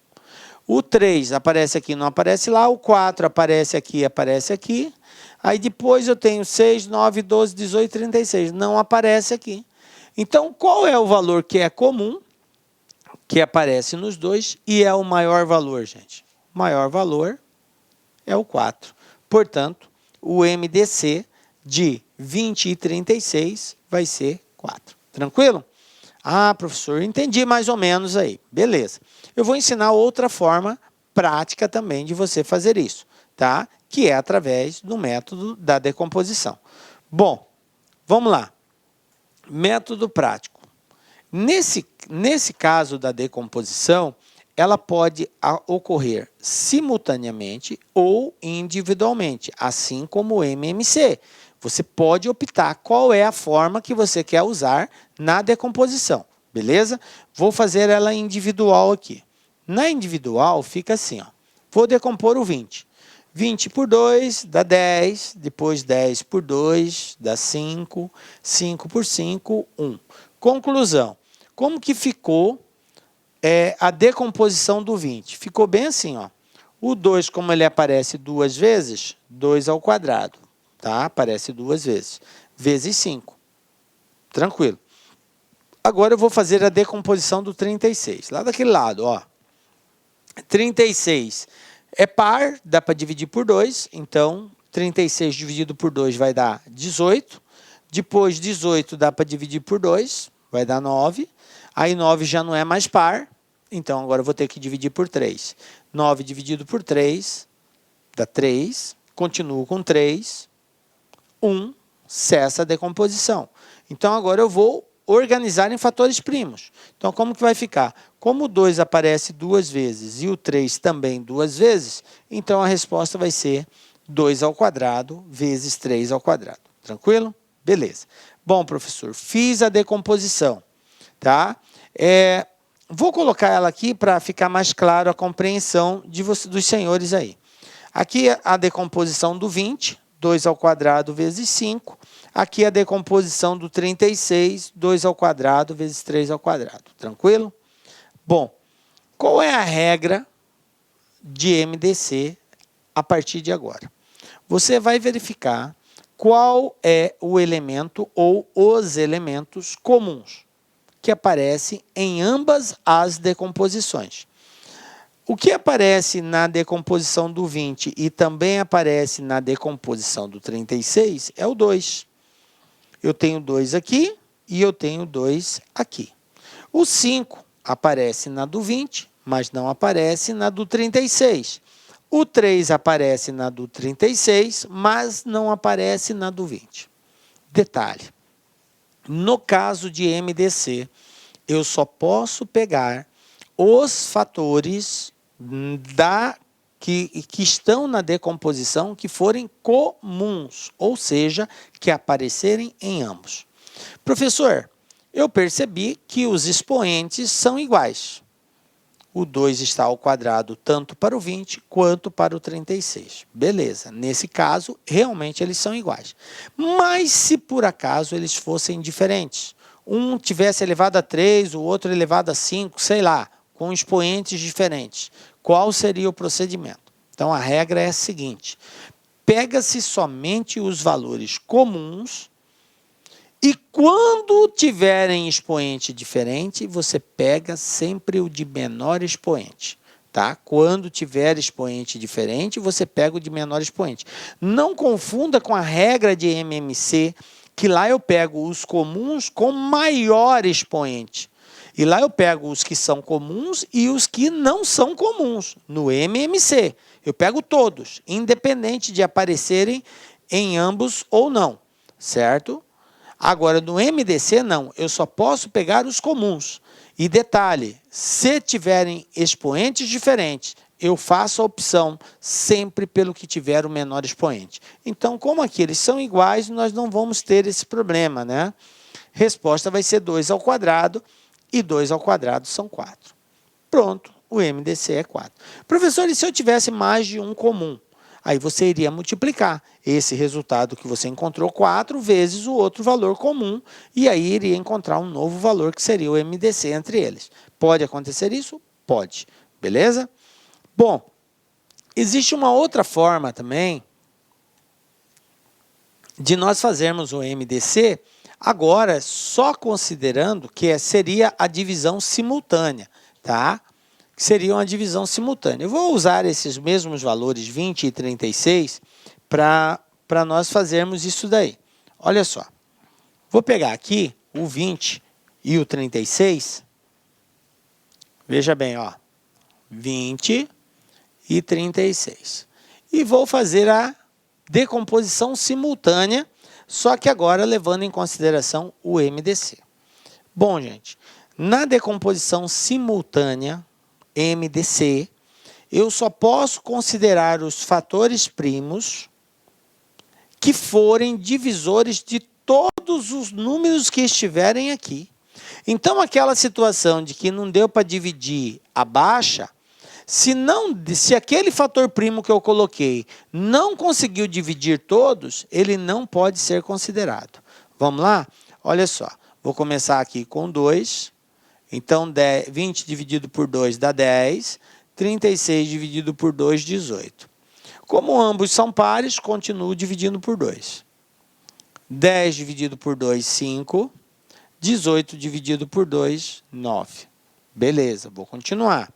O 3 aparece aqui e não aparece lá. O 4 aparece aqui e aparece aqui. Aí depois eu tenho 6, 9, 12, 18, 36. Não aparece aqui. Então, qual é o valor que é comum, que aparece nos dois e é o maior valor, gente? O maior valor é o 4. Portanto, o MDC de 20 e 36 vai ser 4. Tranquilo? Ah, professor, entendi mais ou menos aí. Beleza. Eu vou ensinar outra forma prática também de você fazer isso, tá? Que é através do método da decomposição. Bom, vamos lá. Método prático. Nesse caso da decomposição, ela pode ocorrer simultaneamente ou individualmente, assim como o MMC. Você pode optar qual é a forma que você quer usar na decomposição, beleza? Vou fazer ela individual aqui. Na individual fica assim, ó. Vou decompor o 20. 20 por 2 dá 10, depois 10 por 2 dá 5, 5 por 5, 1. Conclusão. Como que ficou a decomposição do 20? Ficou bem assim, ó. O 2, como ele aparece duas vezes, 2 ao quadrado. Tá? Aparece duas vezes. Vezes 5. Tranquilo. Agora eu vou fazer a decomposição do 36. Lá daquele lado, ó. 36 é par, dá para dividir por 2. Então, 36 dividido por 2 vai dar 18. Depois, 18 dá para dividir por 2, vai dar 9. Aí, 9 já não é mais par. Então, agora eu vou ter que dividir por 3. 9 dividido por 3 dá 3. Continuo com 3. 1, cessa a decomposição. Então, agora eu vou organizar em fatores primos. Então, como que vai ficar? Como o 2 aparece duas vezes e o 3 também duas vezes, então a resposta vai ser 2 ao quadrado vezes 3 ao quadrado. Tranquilo? Beleza. Bom, professor, fiz a decomposição. Tá? Vou colocar ela aqui para ficar mais claro a compreensão dos senhores aí. Aqui a decomposição do 20, 2 ao quadrado vezes 5. Aqui a decomposição do 36, 2 ao quadrado vezes 3 ao quadrado. Tranquilo? Bom, qual é a regra de MDC a partir de agora? Você vai verificar qual é o elemento ou os elementos comuns que aparecem em ambas as decomposições. O que aparece na decomposição do 20 e também aparece na decomposição do 36 é o 2. Eu tenho 2 aqui e eu tenho 2 aqui. O 5 aparece na do 20, mas não aparece na do 36. O 3 aparece na do 36, mas não aparece na do 20. Detalhe, no caso de MDC, eu só posso pegar os fatores que estão na decomposição que forem comuns, ou seja, que aparecerem em ambos. Professor, eu percebi que os expoentes são iguais. O 2 está ao quadrado tanto para o 20 quanto para o 36. Beleza, nesse caso, realmente eles são iguais. Mas se por acaso eles fossem diferentes, um tivesse elevado a 3, o outro elevado a 5, sei lá, com expoentes diferentes, qual seria o procedimento? Então, a regra é a seguinte: pega-se somente os valores comuns E quando tiverem expoente diferente, você pega sempre o de menor expoente. Tá? Quando tiver expoente diferente, você pega o de menor expoente. Não confunda com a regra de MMC, que lá eu pego os comuns com maior expoente. E lá eu pego os que são comuns e os que não são comuns. No MMC, eu pego todos, independente de aparecerem em ambos ou não, certo? Agora, no MDC, não. Eu só posso pegar os comuns. E detalhe, se tiverem expoentes diferentes, eu faço a opção sempre pelo que tiver o menor expoente. Então, como aqui eles são iguais, nós não vamos ter esse problema, né? Resposta vai ser 2 ao quadrado, e 2 ao quadrado são 4. Pronto, o MDC é 4. Professor, e se eu tivesse mais de um comum? Aí você iria multiplicar esse resultado que você encontrou 4 vezes o outro valor comum, e aí iria encontrar um novo valor que seria o MDC entre eles. Pode acontecer isso? Pode. Beleza? Bom, existe uma outra forma também de nós fazermos o MDC, agora só considerando que seria a divisão simultânea, tá? Que seria uma divisão simultânea. Eu vou usar esses mesmos valores, 20 e 36, para nós fazermos isso daí. Olha só, vou pegar aqui o 20 e o 36, veja bem, ó, 20 e 36. E vou fazer a decomposição simultânea, só que agora levando em consideração o MDC. Bom, gente, na decomposição simultânea, MDC, eu só posso considerar os fatores primos que forem divisores de todos os números que estiverem aqui. Então, aquela situação de que não deu para dividir a baixa, se aquele fator primo que eu coloquei não conseguiu dividir todos, ele não pode ser considerado. Vamos lá? Olha só, vou começar aqui com 2. Então, 20 dividido por 2 dá 10. 36 dividido por 2, 18. Como ambos são pares, continuo dividindo por 2. 10 dividido por 2, 5. 18 dividido por 2, 9. Beleza, vou continuar.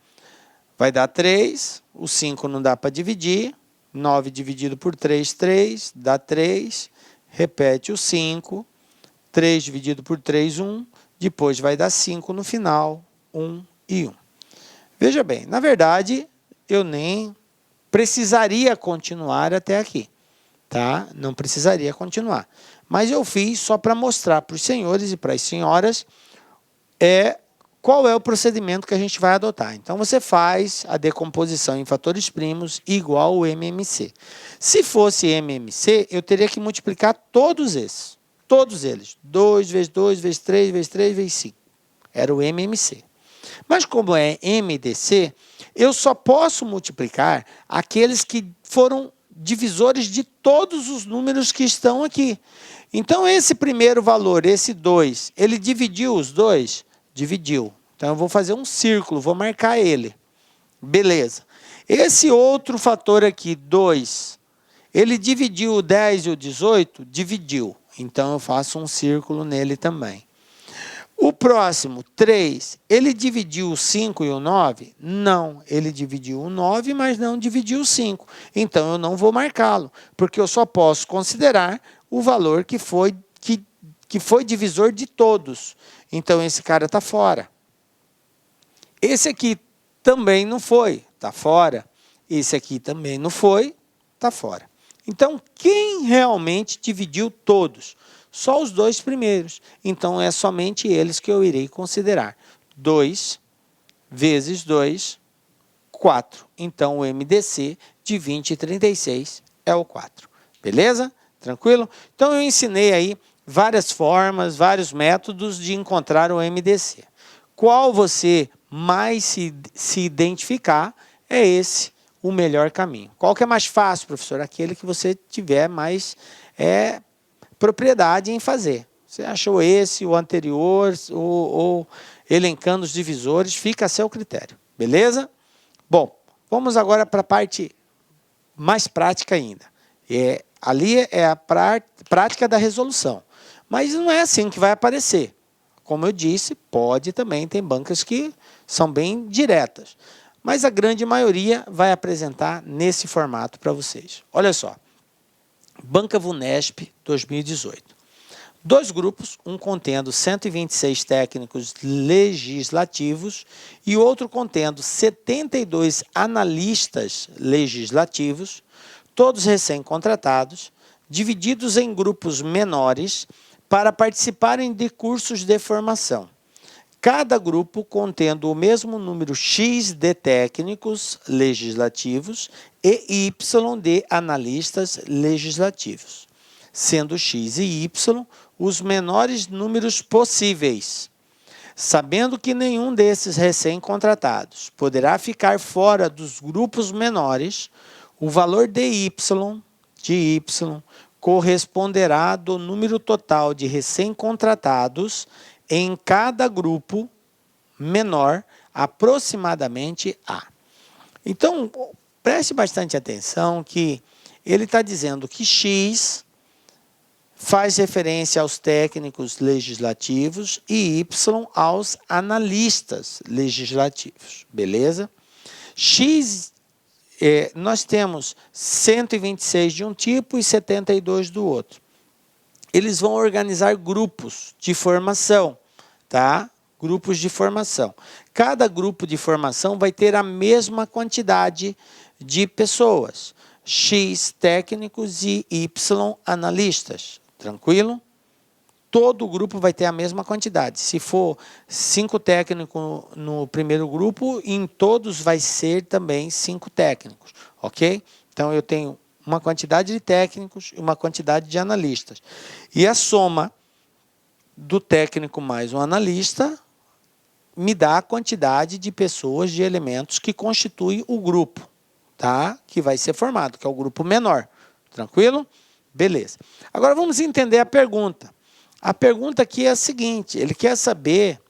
Vai dar 3, o 5 não dá para dividir. 9 dividido por 3, 3, dá 3. Repete o 5. 3 dividido por 3, 1. Depois vai dar 5 no final, 1 e 1. Veja bem, na verdade, eu nem precisaria continuar até aqui, tá? Não precisaria continuar. Mas eu fiz só para mostrar para os senhores e para as senhoras qual é o procedimento que a gente vai adotar. Então, você faz a decomposição em fatores primos igual ao MMC. Se fosse MMC, eu teria que multiplicar todos esses. Todos eles. 2 vezes 2, vezes 3, vezes 3, vezes 5. Era o MMC. Mas como é MDC, eu só posso multiplicar aqueles que foram divisores de todos os números que estão aqui. Então, esse primeiro valor, esse 2, ele dividiu os dois? Dividiu. Então, eu vou fazer um círculo, vou marcar ele. Beleza. Esse outro fator aqui, 2, ele dividiu o 10 e o 18? Dividiu. Então, eu faço um círculo nele também. O próximo, 3, ele dividiu o 5 e o 9? Não, ele dividiu o 9, mas não dividiu o 5. Então, eu não vou marcá-lo, porque eu só posso considerar o valor que foi divisor de todos. Então, esse cara está fora. Esse aqui também não foi, está fora. Esse aqui também não foi, está fora. Então, quem realmente dividiu todos? Só os dois primeiros. Então, é somente eles que eu irei considerar. 2 vezes 2, 4. Então, o MDC de 20 e 36 é o 4. Beleza? Tranquilo? Então, eu ensinei aí várias formas, vários métodos de encontrar o MDC. Qual você mais se identificar, é esse o melhor caminho. Qual que é mais fácil, professor? Aquele que você tiver mais propriedade em fazer. Você achou esse, o anterior, ou elencando os divisores, fica a seu critério. Beleza? Bom, vamos agora para a parte mais prática ainda. Ali é a prática da resolução. Mas não é assim que vai aparecer. Como eu disse, pode também, tem bancas que são bem diretas. Mas a grande maioria vai apresentar nesse formato para vocês. Olha só, Banca VUNESP 2018. 2 grupos, um contendo 126 técnicos legislativos e outro contendo 72 analistas legislativos, todos recém-contratados, divididos em grupos menores para participarem de cursos de formação. Cada grupo contendo o mesmo número X de técnicos legislativos e Y de analistas legislativos, sendo X e Y os menores números possíveis. Sabendo que nenhum desses recém-contratados poderá ficar fora dos grupos menores, o valor de Y corresponderá do número total de recém-contratados em cada grupo menor, aproximadamente A. Então, preste bastante atenção que ele está dizendo que X faz referência aos técnicos legislativos e Y aos analistas legislativos, beleza? X, nós temos 126 de um tipo e 72 do outro. Eles vão organizar grupos de formação, tá? Grupos de formação. Cada grupo de formação vai ter a mesma quantidade de pessoas. X técnicos e Y analistas. Tranquilo? Todo grupo vai ter a mesma quantidade. Se for 5 técnicos no primeiro grupo, em todos vai ser também 5 técnicos, ok? Então, eu tenho uma quantidade de técnicos e uma quantidade de analistas. E a soma do técnico mais o analista me dá a quantidade de pessoas, de elementos que constituem o grupo, tá? Que vai ser formado, que é o grupo menor. Tranquilo? Beleza. Agora vamos entender a pergunta. A pergunta aqui é a seguinte, ele quer saber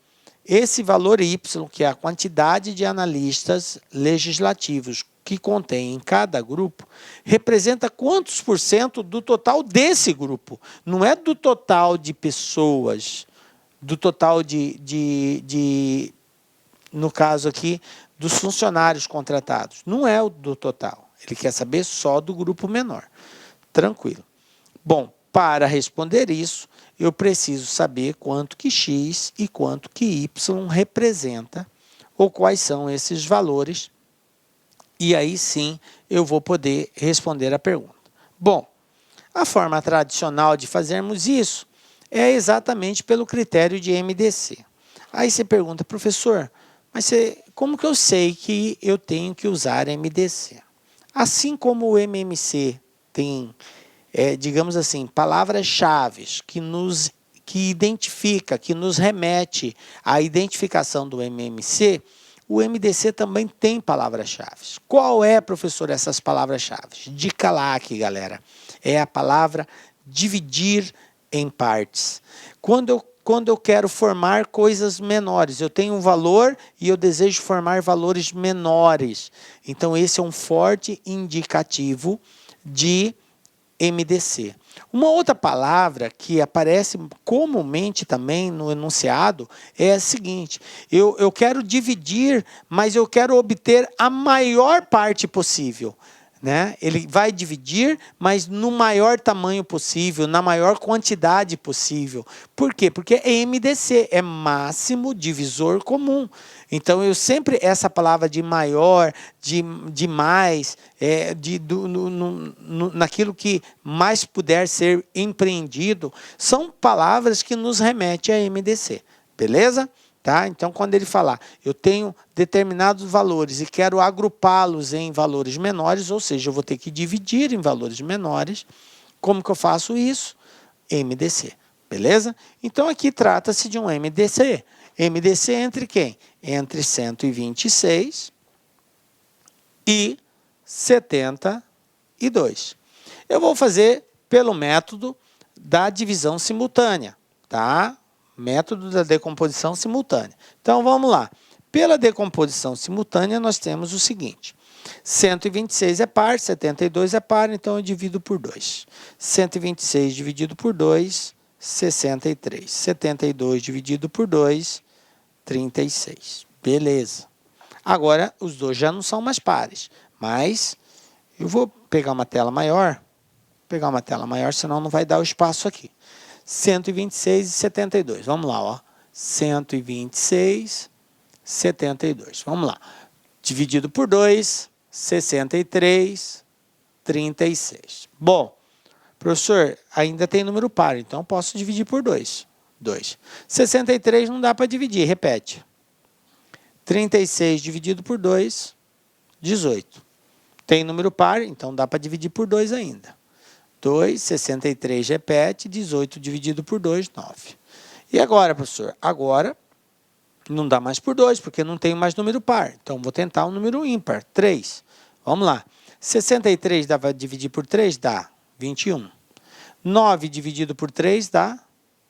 esse valor Y, que é a quantidade de analistas legislativos que contém em cada grupo, representa quantos por cento do total desse grupo? Não é do total de pessoas, do total no caso aqui, dos funcionários contratados. Não é o do total. Ele quer saber só do grupo menor. Tranquilo. Bom, para responder isso, eu preciso saber quanto que X e quanto que Y representa, ou quais são esses valores, e aí sim eu vou poder responder a pergunta. Bom, a forma tradicional de fazermos isso é exatamente pelo critério de MDC. Aí você pergunta, professor, mas como que eu sei que eu tenho que usar MDC? Assim como o MMC tem, digamos assim, palavras-chave que identifica, que nos remete à identificação do MMC, o MDC também tem palavras-chave. Qual é, professor, essas palavras-chave? Dica lá aqui, galera. É a palavra dividir em partes. Quando eu quero formar coisas menores, eu tenho um valor e eu desejo formar valores menores. Então, esse é um forte indicativo de MDC. Uma outra palavra que aparece comumente também no enunciado é a seguinte, eu quero dividir, mas eu quero obter a maior parte possível. Né? Ele vai dividir, mas no maior tamanho possível, na maior quantidade possível. Por quê? Porque é MDC, é máximo divisor comum. Então, eu sempre, essa palavra de maior, de mais, naquilo que mais puder ser empreendido, são palavras que nos remetem a MDC. Beleza? Tá? Então, quando ele falar, eu tenho determinados valores e quero agrupá-los em valores menores, ou seja, eu vou ter que dividir em valores menores. Como que eu faço isso? MDC. Beleza? Então, aqui trata-se de um MDC. MDC entre quem? Entre 126 e 72. Eu vou fazer pelo método da divisão simultânea, tá? Método da decomposição simultânea. Então, vamos lá. Pela decomposição simultânea, nós temos o seguinte. 126 é par, 72 é par, então eu divido por 2. 126 dividido por 2, 63. 72 dividido por 2, 36. Beleza. Agora, os dois já não são mais pares, mas eu vou pegar uma tela maior, senão não vai dar o espaço aqui. 126 e 72. Vamos lá, ó. 126, 72. Vamos lá. Dividido por 2, 63, 36. Bom, professor, ainda tem número par, então eu posso dividir por 2. 2. 63 não dá para dividir, repete. 36 dividido por 2, 18. Tem número par, então dá para dividir por 2 ainda. 2, 63 repete, 18 dividido por 2, 9. E agora, professor? Agora não dá mais por 2, porque não tem mais número par. Então, vou tentar um número ímpar, 3. Vamos lá. 63 dá para dividir por 3? Dá, 21. 9 dividido por 3 dá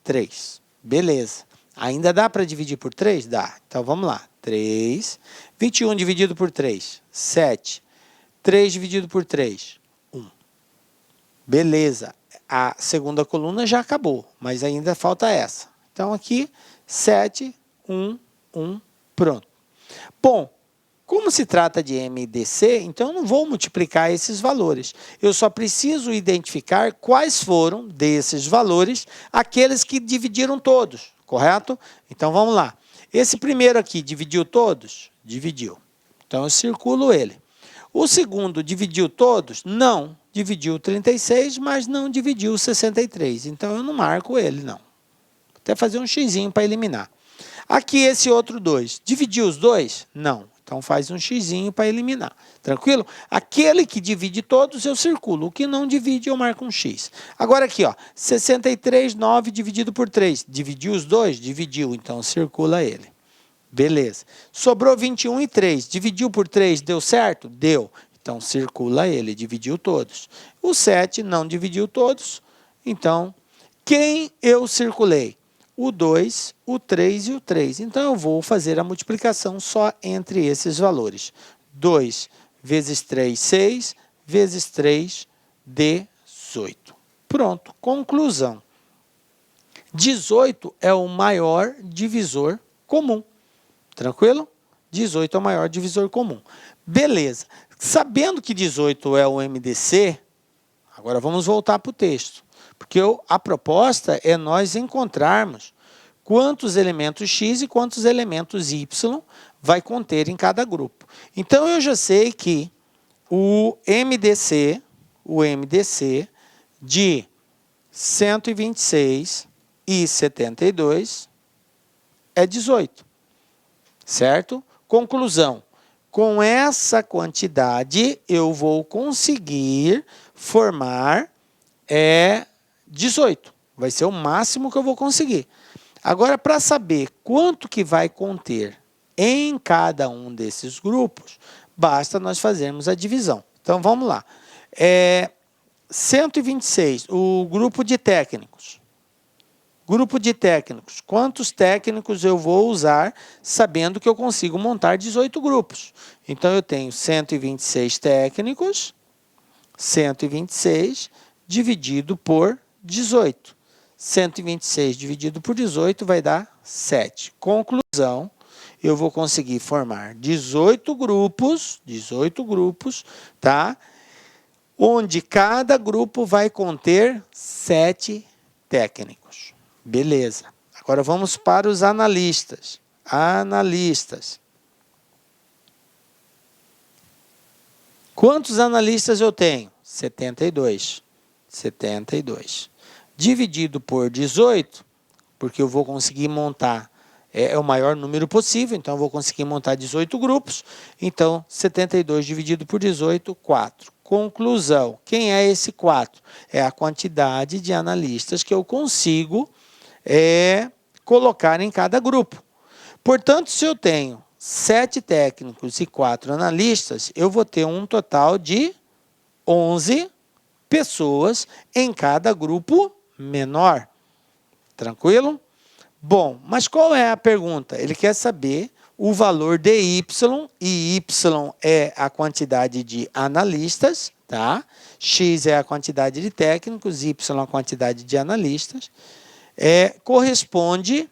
3. Beleza. Ainda dá para dividir por 3? Dá. Então, vamos lá. 3. 21 dividido por 3, 7. 3 dividido por 3, 1. Beleza. A segunda coluna já acabou, mas ainda falta essa. Então, aqui, 7, 1, 1, pronto. Bom, como se trata de MDC, então eu não vou multiplicar esses valores. Eu só preciso identificar quais foram desses valores aqueles que dividiram todos, correto? Então, vamos lá. Esse primeiro aqui dividiu todos? Dividiu. Então, eu circulo ele. O segundo dividiu todos? Não. Dividiu 36, mas não dividiu 63. Então, eu não marco ele, não. Vou até fazer um xizinho para eliminar. Aqui, esse outro 2. Dividiu os dois? Não. Então, faz um xizinho para eliminar. Tranquilo? Aquele que divide todos, eu circulo. O que não divide, eu marco um x. Agora, aqui, ó, 63, 9 dividido por 3. Dividiu os dois? Dividiu. Então, circula ele. Beleza. Sobrou 21 e 3. Dividiu por 3, deu certo? Deu. Então, circula ele. Dividiu todos. O 7 não dividiu todos. Então, quem eu circulei? O 2, o 3 e o 3. Então, eu vou fazer a multiplicação só entre esses valores. 2 vezes 3, 6, vezes 3, 18. Pronto. Conclusão. 18 é o maior divisor comum. Tranquilo? 18 é o maior divisor comum. Beleza. Sabendo que 18 é o MDC, agora vamos voltar para o texto. Porque a proposta é nós encontrarmos quantos elementos X e quantos elementos Y vai conter em cada grupo. Então, eu já sei que o MDC de 126 e 72 é 18. Certo? Conclusão. Com essa quantidade, eu vou conseguir formar 18. Vai ser o máximo que eu vou conseguir. Agora, para saber quanto que vai conter em cada um desses grupos, basta nós fazermos a divisão. Então, vamos lá. 126, o grupo de técnicos. Grupo de técnicos. Quantos técnicos eu vou usar sabendo que eu consigo montar 18 grupos? Então, eu tenho 126 técnicos, 126 dividido por 18. 126 dividido por 18 vai dar 7. Conclusão, eu vou conseguir formar 18 grupos, tá? Onde cada grupo vai conter 7 técnicos. Beleza. Agora vamos para os analistas. Quantos analistas eu tenho? 72. Dividido por 18, porque eu vou conseguir montar, o maior número possível, então eu vou conseguir montar 18 grupos. Então, 72 dividido por 18, 4. Conclusão. Quem é esse 4? É a quantidade de analistas que eu consigo colocar em cada grupo. Portanto, se eu tenho 7 técnicos e 4 analistas, eu vou ter um total de 11 pessoas em cada grupo menor. Tranquilo? Bom, mas qual é a pergunta? Ele quer saber o valor de Y, e Y é a quantidade de analistas, tá? X é a quantidade de técnicos, Y é a quantidade de analistas. corresponde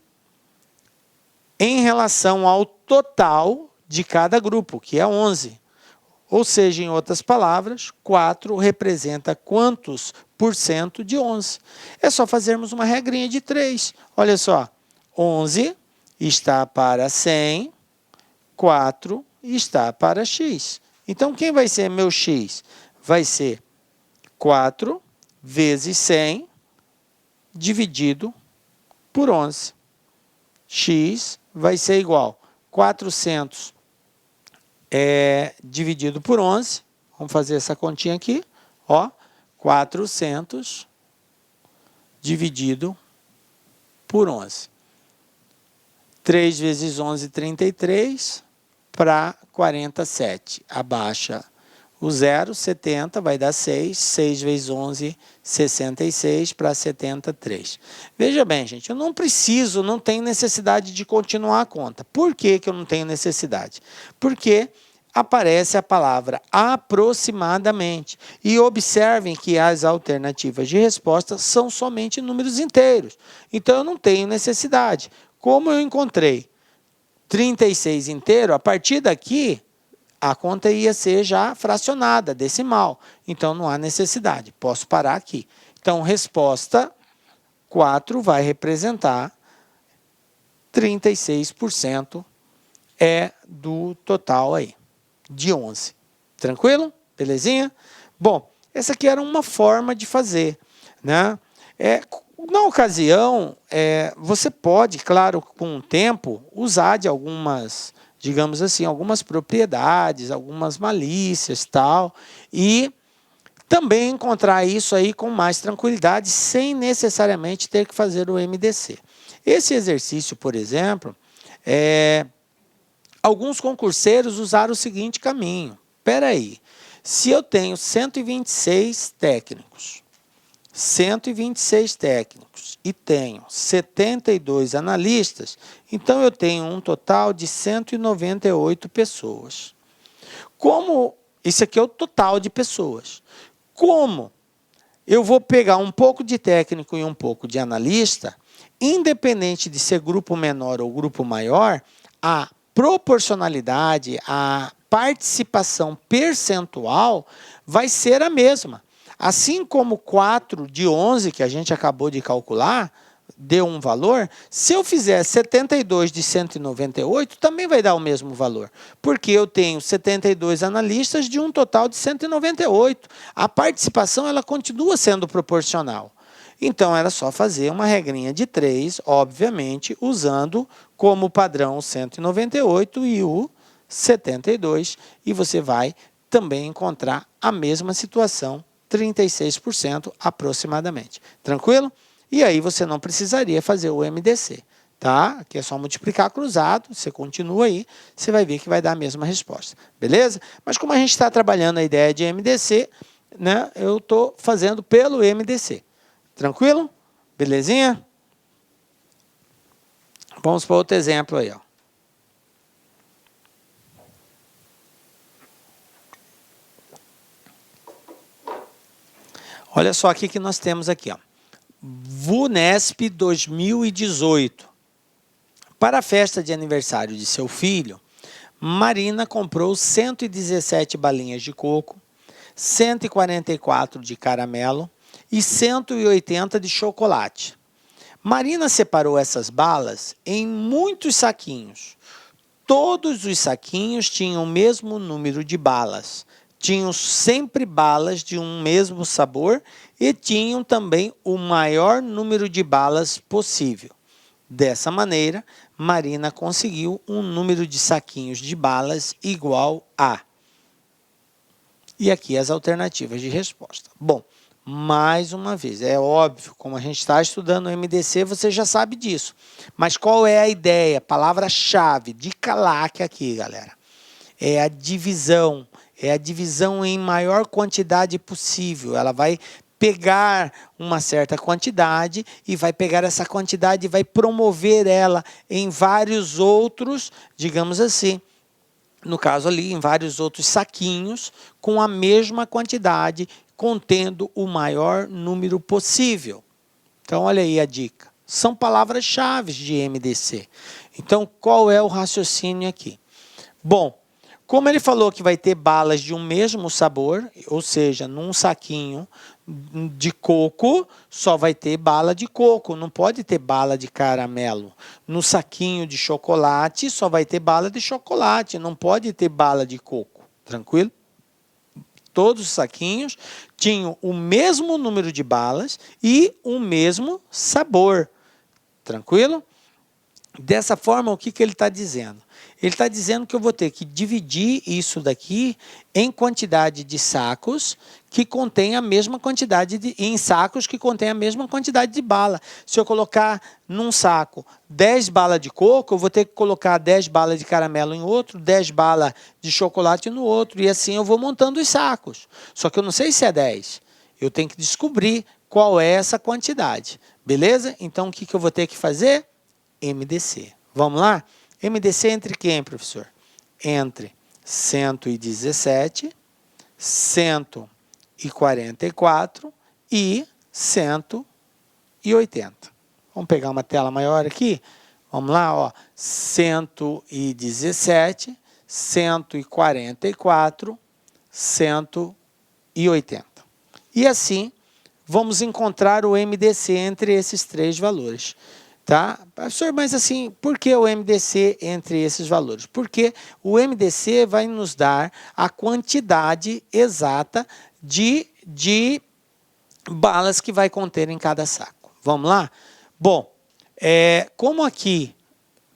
em relação ao total de cada grupo, que é 11. Ou seja, em outras palavras, 4 representa quantos por cento de 11? É só fazermos uma regrinha de 3. Olha só, 11 está para 100, 4 está para x. Então, quem vai ser meu x? Vai ser 4 vezes 100 dividido por 11. X vai ser igual a 400 dividido por 11. Vamos fazer essa continha aqui. Ó, 400 dividido por 11. 3 vezes 11, 33, para 47. Abaixa o 0, 70, vai dar 6. 6 vezes 11, 66, para 73. Veja bem, gente, eu não tenho necessidade de continuar a conta. Por que eu não tenho necessidade? Porque aparece a palavra aproximadamente. E observem que as alternativas de resposta são somente números inteiros. Então, eu não tenho necessidade. Como eu encontrei 36 inteiro, a partir daqui, a conta ia ser já fracionada, decimal. Então, não há necessidade. Posso parar aqui. Então, resposta 4 vai representar 36% do total aí, de 11. Tranquilo? Belezinha? Bom, essa aqui era uma forma de fazer, né? Na ocasião, você pode, claro, com o tempo, usar de algumas, digamos assim, algumas propriedades, algumas malícias, tal, e também encontrar isso aí com mais tranquilidade, sem necessariamente ter que fazer o MDC. Esse exercício, por exemplo, alguns concurseiros usaram o seguinte caminho. Espera aí, se eu tenho 126 técnicos, e tenho 72 analistas, então eu tenho um total de 198 pessoas. Isso aqui é o total de pessoas. Como eu vou pegar um pouco de técnico e um pouco de analista, independente de ser grupo menor ou grupo maior, a proporcionalidade, a participação percentual vai ser a mesma. Assim como 4 de 11, que a gente acabou de calcular, deu um valor, se eu fizer 72 de 198, também vai dar o mesmo valor, porque eu tenho 72 analistas de um total de 198. A participação ela continua sendo proporcional. Então, era só fazer uma regrinha de 3, obviamente, usando como padrão o 198 e o 72, e você vai também encontrar a mesma situação, 36% aproximadamente. Tranquilo? E aí você não precisaria fazer o MDC, tá? Aqui é só multiplicar cruzado, você continua aí, você vai ver que vai dar a mesma resposta, beleza? Mas como a gente está trabalhando a ideia de MDC, né, eu estou fazendo pelo MDC. Tranquilo? Belezinha? Vamos para outro exemplo aí, ó. Olha só aqui que nós temos aqui, ó. VUNESP 2018. Para a festa de aniversário de seu filho, Marina comprou 117 balinhas de coco, 144 de caramelo e 180 de chocolate. Marina separou essas balas em muitos saquinhos. Todos os saquinhos tinham o mesmo número de balas. Tinham sempre balas de um mesmo sabor e tinham também o maior número de balas possível. Dessa maneira, Marina conseguiu um número de saquinhos de balas igual a... E aqui as alternativas de resposta. Bom, mais uma vez, é óbvio, como a gente está estudando o MDC, você já sabe disso. Mas qual é a ideia? Palavra-chave, dica-laque aqui, galera. É a divisão. É a divisão em maior quantidade possível. Ela vai pegar uma certa quantidade e vai pegar essa quantidade e vai promover ela em vários outros, digamos assim, no caso ali, em vários outros saquinhos, com a mesma quantidade, contendo o maior número possível. Então, olha aí a dica. São palavras-chave de MDC. Então, qual é o raciocínio aqui? Bom, como ele falou que vai ter balas de um mesmo sabor, ou seja, num saquinho de coco, só vai ter bala de coco, não pode ter bala de caramelo. No saquinho de chocolate, só vai ter bala de chocolate, não pode ter bala de coco. Tranquilo? Todos os saquinhos tinham o mesmo número de balas e o mesmo sabor. Tranquilo? Dessa forma, o que ele está dizendo? Ele está dizendo que eu vou ter que dividir isso daqui em quantidade de sacos que contém a mesma quantidade em sacos que contém a mesma quantidade de bala. Se eu colocar num saco 10 balas de coco, eu vou ter que colocar 10 balas de caramelo em outro, 10 balas de chocolate no outro, e assim eu vou montando os sacos. Só que eu não sei se é 10. Eu tenho que descobrir qual é essa quantidade. Beleza? Então, o que eu vou ter que fazer? MDC. Vamos lá? MDC entre quem, professor? Entre 117, 144 e 180. Vamos pegar uma tela maior aqui? Vamos lá, ó. 117, 144, 180. E assim, vamos encontrar o MDC entre esses três valores. Tá? Professor, mas assim, por que o MDC entre esses valores? Porque o MDC vai nos dar a quantidade exata de balas que vai conter em cada saco. Vamos lá? Bom, como aqui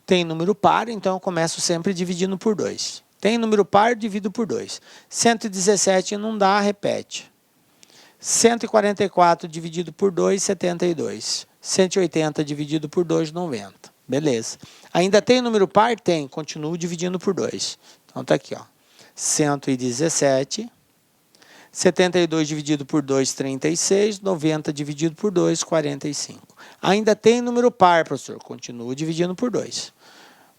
tem número par, então eu começo sempre dividindo por 2. Tem número par, divido por 2. 117 não dá, repete. 144 dividido por 2, 72. 180 dividido por 2, 90. Beleza. Ainda tem número par? Tem. Continuo dividindo por 2. Então, está aqui, ó. 117. 72 dividido por 2, 36. 90 dividido por 2, 45. Ainda tem número par, professor. Continuo dividindo por 2.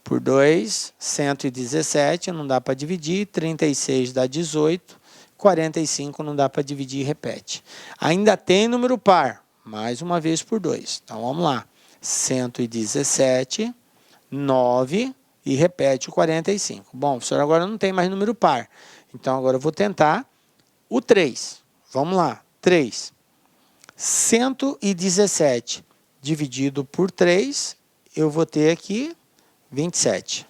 Por 2, 117. Não dá para dividir. 36 dá 18. 45 não dá para dividir, repete. Ainda tem número par, mais uma vez por 2. Então, vamos lá. 117, 9 e repete o 45. Bom, professor, agora não tem mais número par. Então, agora eu vou tentar o 3. Vamos lá. 3. 117 dividido por 3, eu vou ter aqui 27.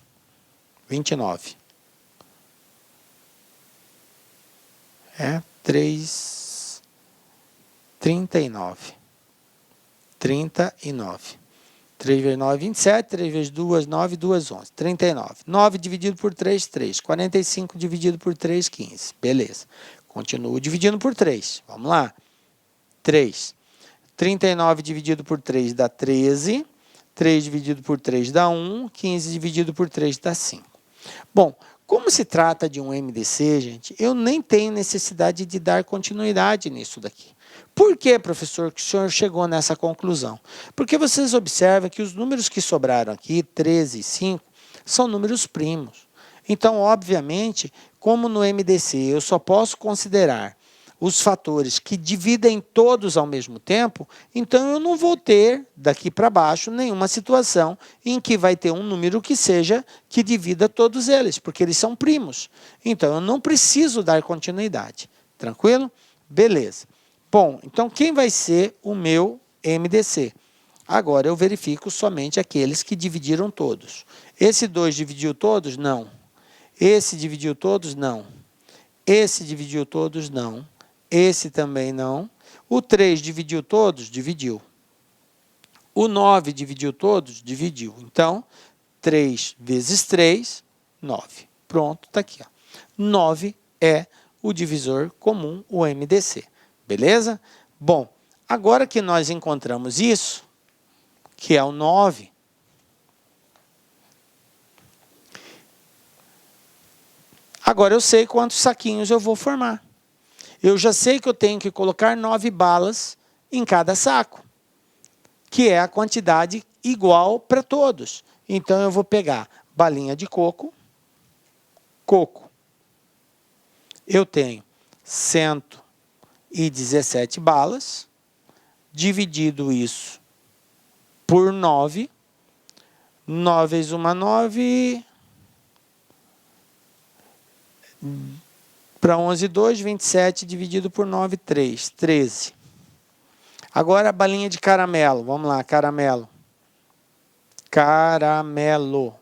29. 3, 39. 39. 3 vezes 9, 27. 3 vezes 2, 9. 2, 11. 39. 9 dividido por 3, 3. 45 dividido por 3, 15. Beleza. Continuo dividindo por 3. Vamos lá. 3. 39 dividido por 3 dá 13. 3 dividido por 3 dá 1. 15 dividido por 3 dá 5. Bom, como se trata de um MDC, gente, eu nem tenho necessidade de dar continuidade nisso daqui. Por que, professor, que o senhor chegou nessa conclusão? Porque vocês observam que os números que sobraram aqui, 13 e 5, são números primos. Então, obviamente, como no MDC eu só posso considerar os fatores que dividem todos ao mesmo tempo, então eu não vou ter, daqui para baixo, nenhuma situação em que vai ter um número que divida todos eles, porque eles são primos. Então, eu não preciso dar continuidade. Tranquilo? Beleza. Bom, então quem vai ser o meu MDC? Agora eu verifico somente aqueles que dividiram todos. Esse 2 dividiu todos? Não. Esse dividiu todos? Não. Esse dividiu todos? Não. Esse também não. O 3 dividiu todos? Dividiu. O 9 dividiu todos? Dividiu. Então, 3 vezes 3, 9. Pronto, está aqui. Ó. 9 é o divisor comum, o MDC. Beleza? Bom, agora que nós encontramos isso, que é o 9, agora eu sei quantos saquinhos eu vou formar. Eu já sei que eu tenho que colocar 9 balas em cada saco, que é a quantidade igual para todos. Então, eu vou pegar balinha de coco, coco. Eu tenho 117 balas, dividido isso por 9. 9 vezes 1, 9. Para 11, 2, 27 dividido por 9, 3. 13. Agora a balinha de caramelo. Vamos lá, caramelo. Caramelo.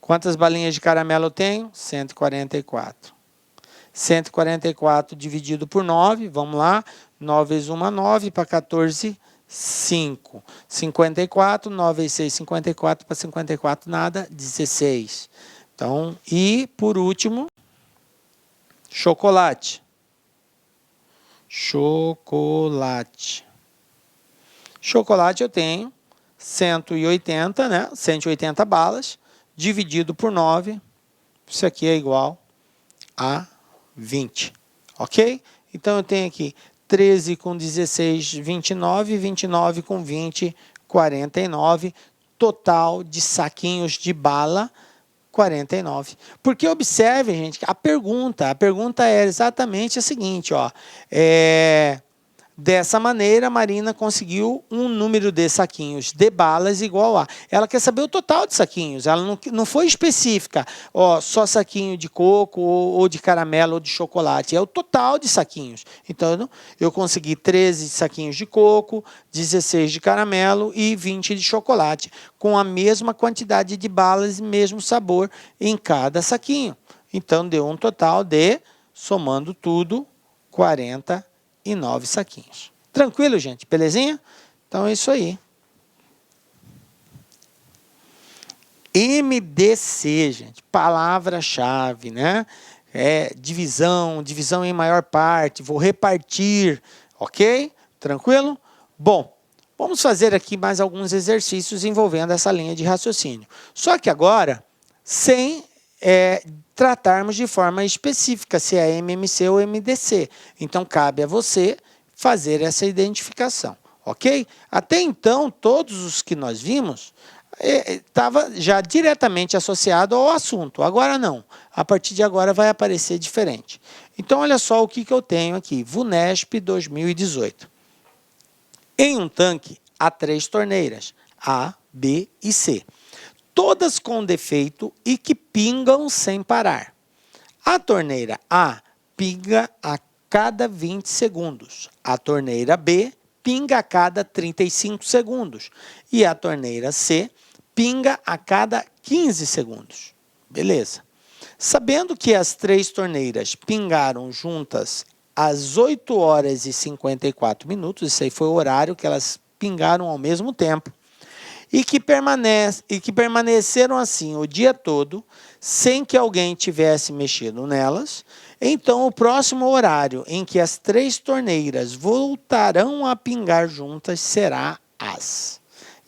Quantas balinhas de caramelo eu tenho? 144. 144 dividido por 9. Vamos lá. 9 vezes 1, 9. Para 14, 5. 54. 9 vezes 6, 54. Para 54, nada. 16. Então, e por último, chocolate. Chocolate. Chocolate eu tenho 180, né? 180 balas, dividido por 9. Isso aqui é igual a 20. Ok? Então eu tenho aqui 13 com 16, 29. 29 com 20, 49. Total de saquinhos de bala, 49. Porque observe, gente, a pergunta é exatamente a seguinte, ó. Dessa maneira, a Marina conseguiu um número de saquinhos de balas igual a. Ela quer saber o total de saquinhos. Ela não foi específica, ó, só saquinho de coco, ou de caramelo, ou de chocolate. É o total de saquinhos. Então, eu consegui 13 saquinhos de coco, 16 de caramelo e 20 de chocolate, com a mesma quantidade de balas e mesmo sabor em cada saquinho. Então, deu um total de, somando tudo, 49 saquinhos. Tranquilo, gente? Belezinha? Então é isso aí. MDC, gente. Palavra-chave, né? Divisão em maior parte. Vou repartir. Ok? Tranquilo? Bom, vamos fazer aqui mais alguns exercícios envolvendo essa linha de raciocínio. Só que agora, sem tratarmos de forma específica se é MMC ou MDC. Então, cabe a você fazer essa identificação, ok? Até então, todos os que nós vimos estava já diretamente associado ao assunto. Agora não. A partir de agora vai aparecer diferente. Então, olha só o que eu tenho aqui. VUNESP 2018. Em um tanque, há 3 torneiras, A, B e C. Todas com defeito e que pingam sem parar. A torneira A pinga a cada 20 segundos. A torneira B pinga a cada 35 segundos. E a torneira C pinga a cada 15 segundos. Beleza. Sabendo que as 3 torneiras pingaram juntas às 8 horas e 54 minutos, isso aí foi o horário que elas pingaram ao mesmo tempo, e que permaneceram assim o dia todo, sem que alguém tivesse mexido nelas, então o próximo horário em que as 3 torneiras voltarão a pingar juntas será às.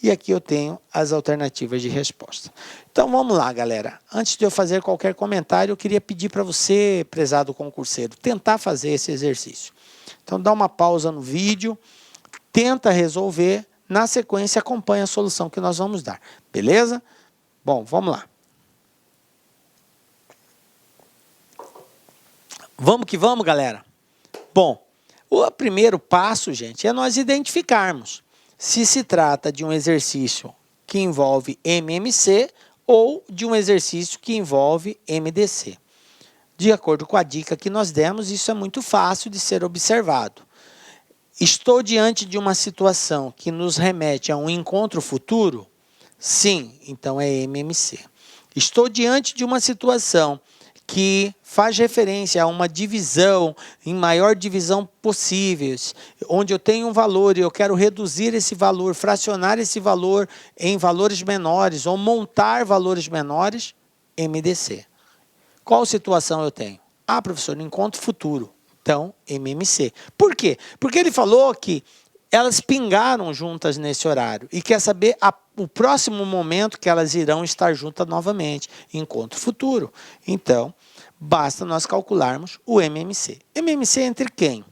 E aqui eu tenho as alternativas de resposta. Então vamos lá, galera. Antes de eu fazer qualquer comentário, eu queria pedir para você, prezado concurseiro, tentar fazer esse exercício. Então dá uma pausa no vídeo, tenta resolver. Na sequência, acompanhe a solução que nós vamos dar. Beleza? Bom, vamos lá. Vamos que vamos, galera? Bom, o primeiro passo, gente, é nós identificarmos se se trata de um exercício que envolve MMC ou de um exercício que envolve MDC. De acordo com a dica que nós demos, isso é muito fácil de ser observado. Estou diante de uma situação que nos remete a um encontro futuro? Sim, então é MMC. Estou diante de uma situação que faz referência a uma divisão, em maior divisão possível, onde eu tenho um valor e eu quero reduzir esse valor, fracionar esse valor em valores menores ou montar valores menores, MDC. Qual situação eu tenho? Ah, professor, encontro futuro. Então, MMC. Por quê? Porque ele falou que elas pingaram juntas nesse horário e quer saber o próximo momento que elas irão estar juntas novamente, encontro futuro. Então, basta nós calcularmos o MMC. MMC entre quem?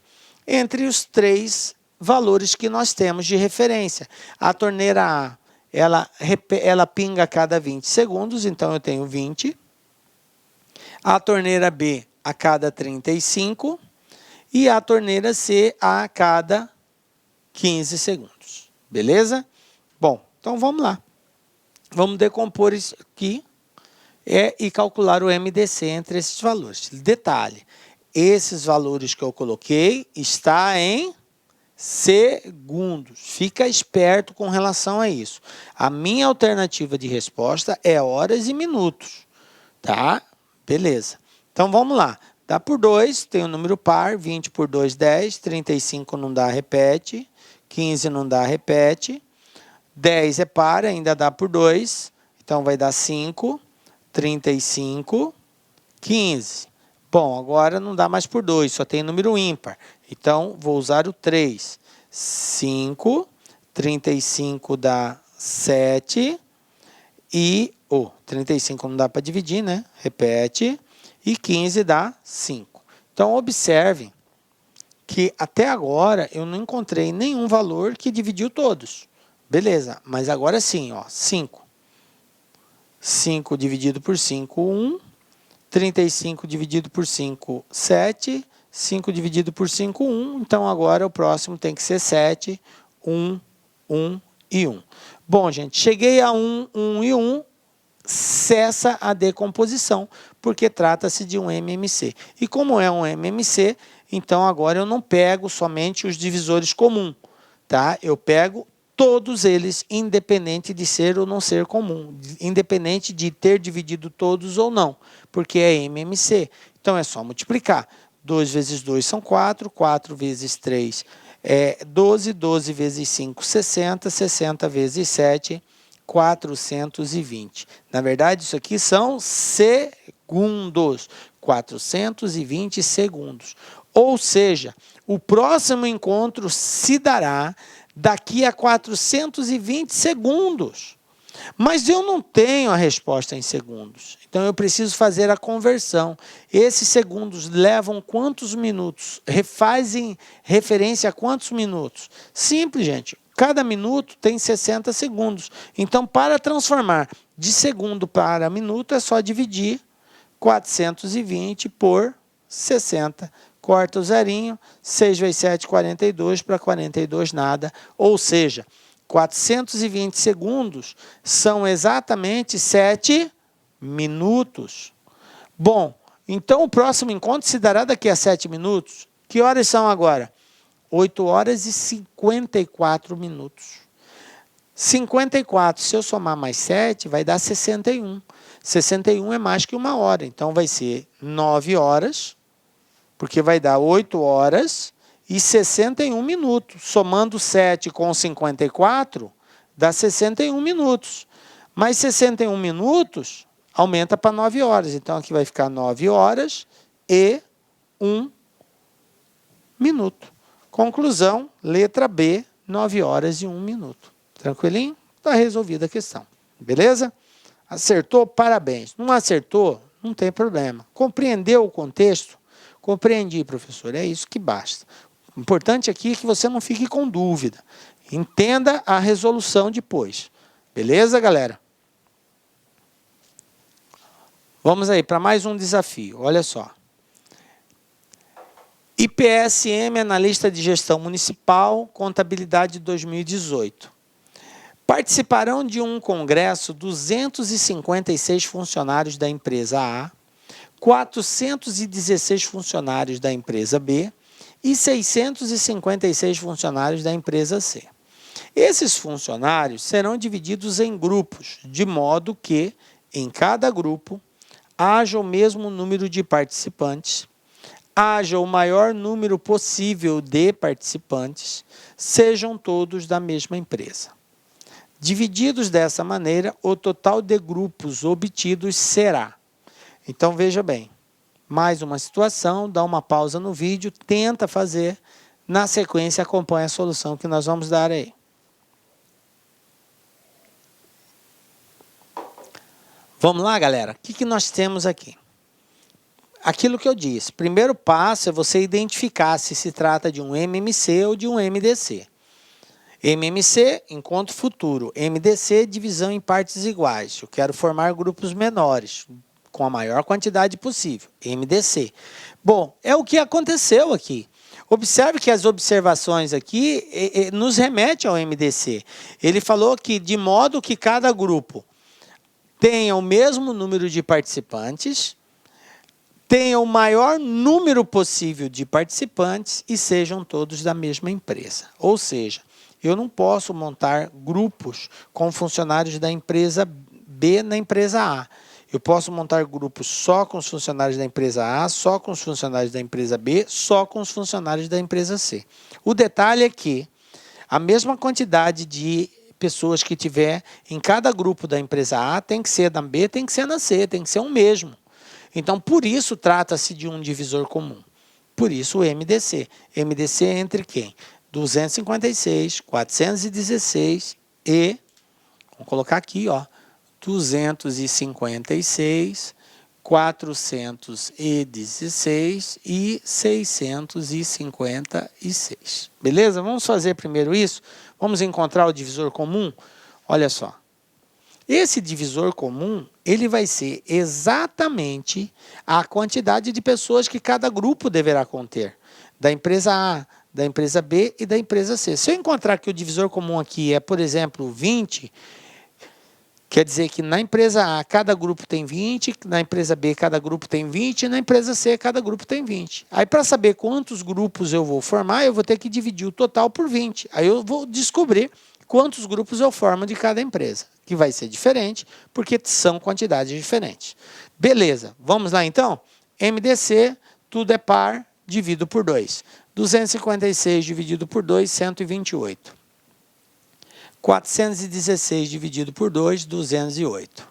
Entre os 3 valores que nós temos de referência. A torneira A, ela pinga a cada 20 segundos, então eu tenho 20. A torneira B a cada 35 e a torneira C a cada 15 segundos. Beleza? Bom, Então, vamos lá. Vamos decompor isso aqui e calcular o MDC entre esses valores. Detalhe, esses valores que eu coloquei está em segundos. Fica esperto com relação a isso. A minha alternativa de resposta é horas e minutos. Tá? Beleza. Então, vamos lá. Dá por 2, tem um número par, 20 por 2, 10, 35 não dá, repete, 15 não dá, repete, 10 é par, ainda dá por 2, então vai dar 5, 35, 15. Bom, agora não dá mais por 2, só tem número ímpar. Então, vou usar o 3. 5, 35 dá 7 e... 35 não dá para dividir, né? Repete. E 15 dá 5. Então, observem que até agora eu não encontrei nenhum valor que dividiu todos. Beleza, mas agora sim, ó, 5. 5 dividido por 5, 1. 35 dividido por 5, 7. 5 dividido por 5, 1. Então, agora o próximo tem que ser 7, 1, 1 e 1. Bom, gente, cheguei a 1, 1 e 1. Cessa a decomposição, porque trata-se de um MMC. E como é um MMC, então agora eu não pego somente os divisores comuns, tá? Eu pego todos eles, independente de ser ou não ser comum, independente de ter dividido todos ou não, porque é MMC. Então é só multiplicar. 2 vezes 2 são 4, 4 vezes 3 é 12, 12 vezes 5, 60, 60 vezes 7, 420. Na verdade, isso aqui são segundos. 420 segundos. Ou seja, o próximo encontro se dará daqui a 420 segundos. Mas eu não tenho a resposta em segundos. Então, eu preciso fazer a conversão. Esses segundos levam quantos minutos? Fazem referência a quantos minutos? Simples, gente. Cada minuto tem 60 segundos. Então, para transformar de segundo para minuto, é só dividir 420 por 60. Corta o zerinho, 6 vezes 7, 42, para 42 nada. Ou seja, 420 segundos são exatamente 7 minutos. Bom, então o próximo encontro se dará daqui a 7 minutos. Que horas são agora? 8 horas e 54 minutos. 54, se eu somar mais 7, vai dar 61. 61 é mais que 1 hora, então vai ser 9 horas, porque vai dar 8 horas e 61 minutos. Somando 7 com 54, dá 61 minutos. Mas 61 minutos aumenta para 9 horas. Então, aqui vai ficar 9 horas e 1 minuto. Conclusão, letra B, 9 horas e 1 minuto. Tranquilinho? Está resolvida a questão. Beleza? Acertou? Parabéns. Não acertou? Não tem problema. Compreendeu o contexto? Compreendi, professor. É isso que basta. O importante aqui é que você não fique com dúvida. Entenda a resolução depois. Beleza, galera? Vamos aí para mais um desafio. Olha só. IPSM, Analista de Gestão Municipal, Contabilidade 2018. Participarão de um congresso 256 funcionários da empresa A, 416 funcionários da empresa B e 656 funcionários da empresa C. Esses funcionários serão divididos em grupos, de modo que, em cada grupo, haja o mesmo número de participantes, haja o maior número possível de participantes, sejam todos da mesma empresa. Divididos dessa maneira, o total de grupos obtidos será. Então, veja bem, mais uma situação, dá uma pausa no vídeo, tenta fazer, na sequência acompanha a solução que nós vamos dar aí. Vamos lá, galera? O que nós temos aqui? Aquilo que eu disse, primeiro passo é você identificar se se trata de um MMC ou de um MDC. MMC, encontro futuro. MDC, divisão em partes iguais. Eu quero formar grupos menores, com a maior quantidade possível. MDC. Bom, é o que aconteceu aqui. Observe que as observações aqui nos remetem ao MDC. Ele falou que de modo que cada grupo tenha o mesmo número de participantes, tenha o maior número possível de participantes e sejam todos da mesma empresa. Ou seja, eu não posso montar grupos com funcionários da empresa B na empresa A. Eu posso montar grupos só com os funcionários da empresa A, só com os funcionários da empresa B, só com os funcionários da empresa C. O detalhe é que a mesma quantidade de pessoas que tiver em cada grupo da empresa A tem que ser na B, tem que ser na C, tem que ser o mesmo. Então, por isso, trata-se de um divisor comum. Por isso, o MDC. MDC é entre quem? 256, 416 e, vamos colocar aqui, ó, 256, 416 e 656. Beleza? Vamos fazer primeiro isso? Vamos encontrar o divisor comum? Olha só. Esse divisor comum, ele vai ser exatamente a quantidade de pessoas que cada grupo deverá conter. Da empresa A, da empresa B e da empresa C. Se eu encontrar que o divisor comum aqui é, por exemplo, 20, quer dizer que na empresa A cada grupo tem 20, na empresa B cada grupo tem 20 e na empresa C cada grupo tem 20. Aí para saber quantos grupos eu vou formar, eu vou ter que dividir o total por 20. Aí eu vou descobrir quantos grupos eu formo de cada empresa, que vai ser diferente, porque são quantidades diferentes. Beleza, vamos lá então? MDC, tudo é par, divido por 2. 256 dividido por 2, 128. 416 dividido por 2, 208.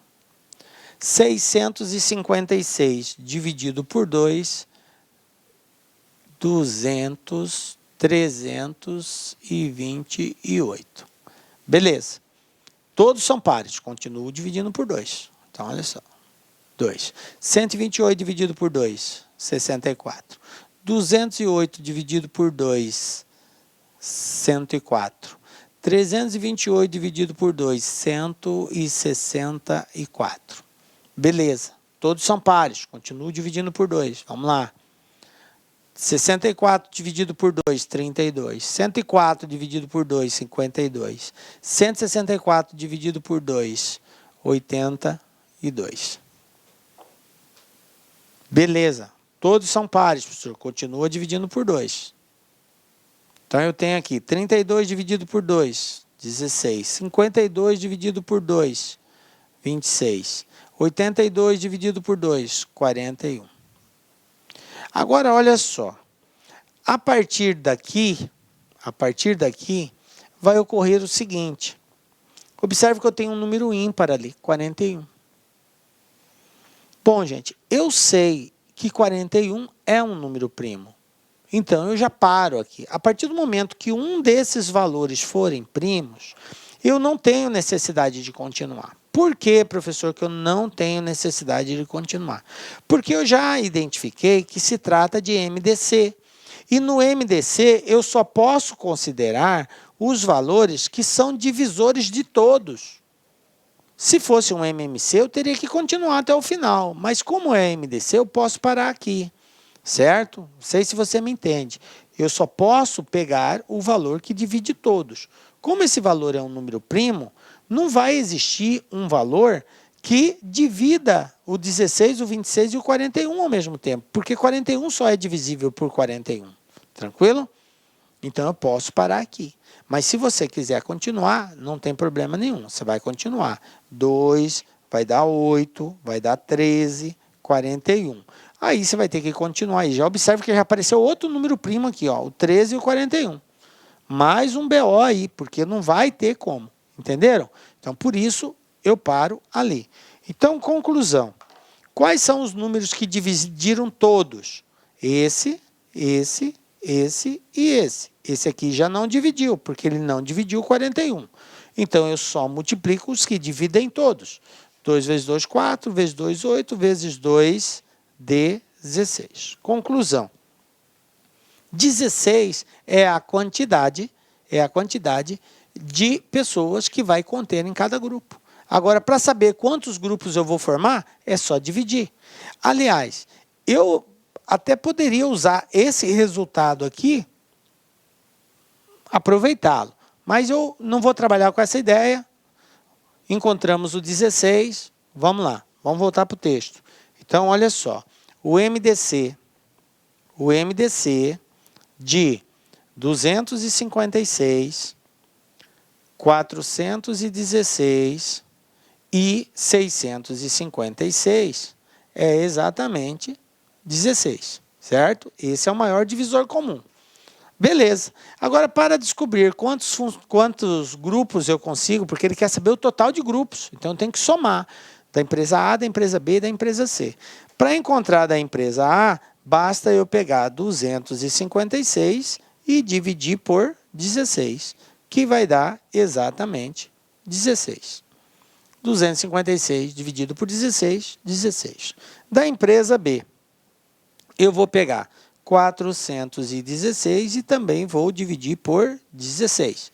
656 dividido por 2, 328. Beleza. Todos são pares. Continuo dividindo por 2. Então, olha só. 2. 128 dividido por 2, 64. 208 dividido por 2, 104. 328 dividido por 2, 164. Beleza. Todos são pares. Continuo dividindo por 2. Vamos lá. 64 dividido por 2, 32. 104 dividido por 2, 52. 164 dividido por 2, 82. Beleza. Todos são pares, professor. Continua dividindo por 2. Então, eu tenho aqui 32 dividido por 2, 16. 52 dividido por 2, 26. 82 dividido por 2, 41. Agora, olha só. A partir daqui, vai ocorrer o seguinte. Observe que eu tenho um número ímpar ali, 41. Bom, gente, eu sei que 41 é um número primo. Então, eu já paro aqui. A partir do momento que um desses valores forem primos, eu não tenho necessidade de continuar. Por que, professor, que eu não tenho necessidade de continuar? Porque eu já identifiquei que se trata de MDC. E no MDC, eu só posso considerar os valores que são divisores de todos. Se fosse um MMC, eu teria que continuar até o final. Mas como é MDC, eu posso parar aqui. Certo? Não sei se você me entende. Eu só posso pegar o valor que divide todos. Como esse valor é um número primo, não vai existir um valor que divida o 16, o 26 e o 41 ao mesmo tempo, porque 41 só é divisível por 41. Tranquilo? Então, eu posso parar aqui. Mas se você quiser continuar, não tem problema nenhum. Você vai continuar. 2 vai dar 8, vai dar 13, 41. Aí você vai ter que continuar aí. Já observe que já apareceu outro número primo aqui, ó, o 13 e o 41. Mais um BO aí, porque não vai ter como. Entenderam? Então, por isso, eu paro ali. Então, conclusão. Quais são os números que dividiram todos? Esse e esse. Esse aqui já não dividiu, porque ele não dividiu 41. Então, eu só multiplico os que dividem todos. 2 vezes 2, 4, vezes 2, 8, vezes 2, 16. Conclusão. 16 é a quantidade de pessoas que vai conter em cada grupo. Agora, para saber quantos grupos eu vou formar, é só dividir. Aliás, eu até poderia usar esse resultado aqui, aproveitá-lo. Mas eu não vou trabalhar com essa ideia. Encontramos o 16. Vamos lá, vamos voltar para o texto. Então, olha só. O MDC de 256, 416 e 656 é exatamente 16, certo? Esse é o maior divisor comum. Beleza. Agora, para descobrir quantos grupos eu consigo, porque ele quer saber o total de grupos, então eu tenho que somar da empresa A, da empresa B e da empresa C. Para encontrar da empresa A, basta eu pegar 256 e dividir por 16, que vai dar exatamente 16. 256 dividido por 16, 16. Da empresa B, eu vou pegar 416 e também vou dividir por 16.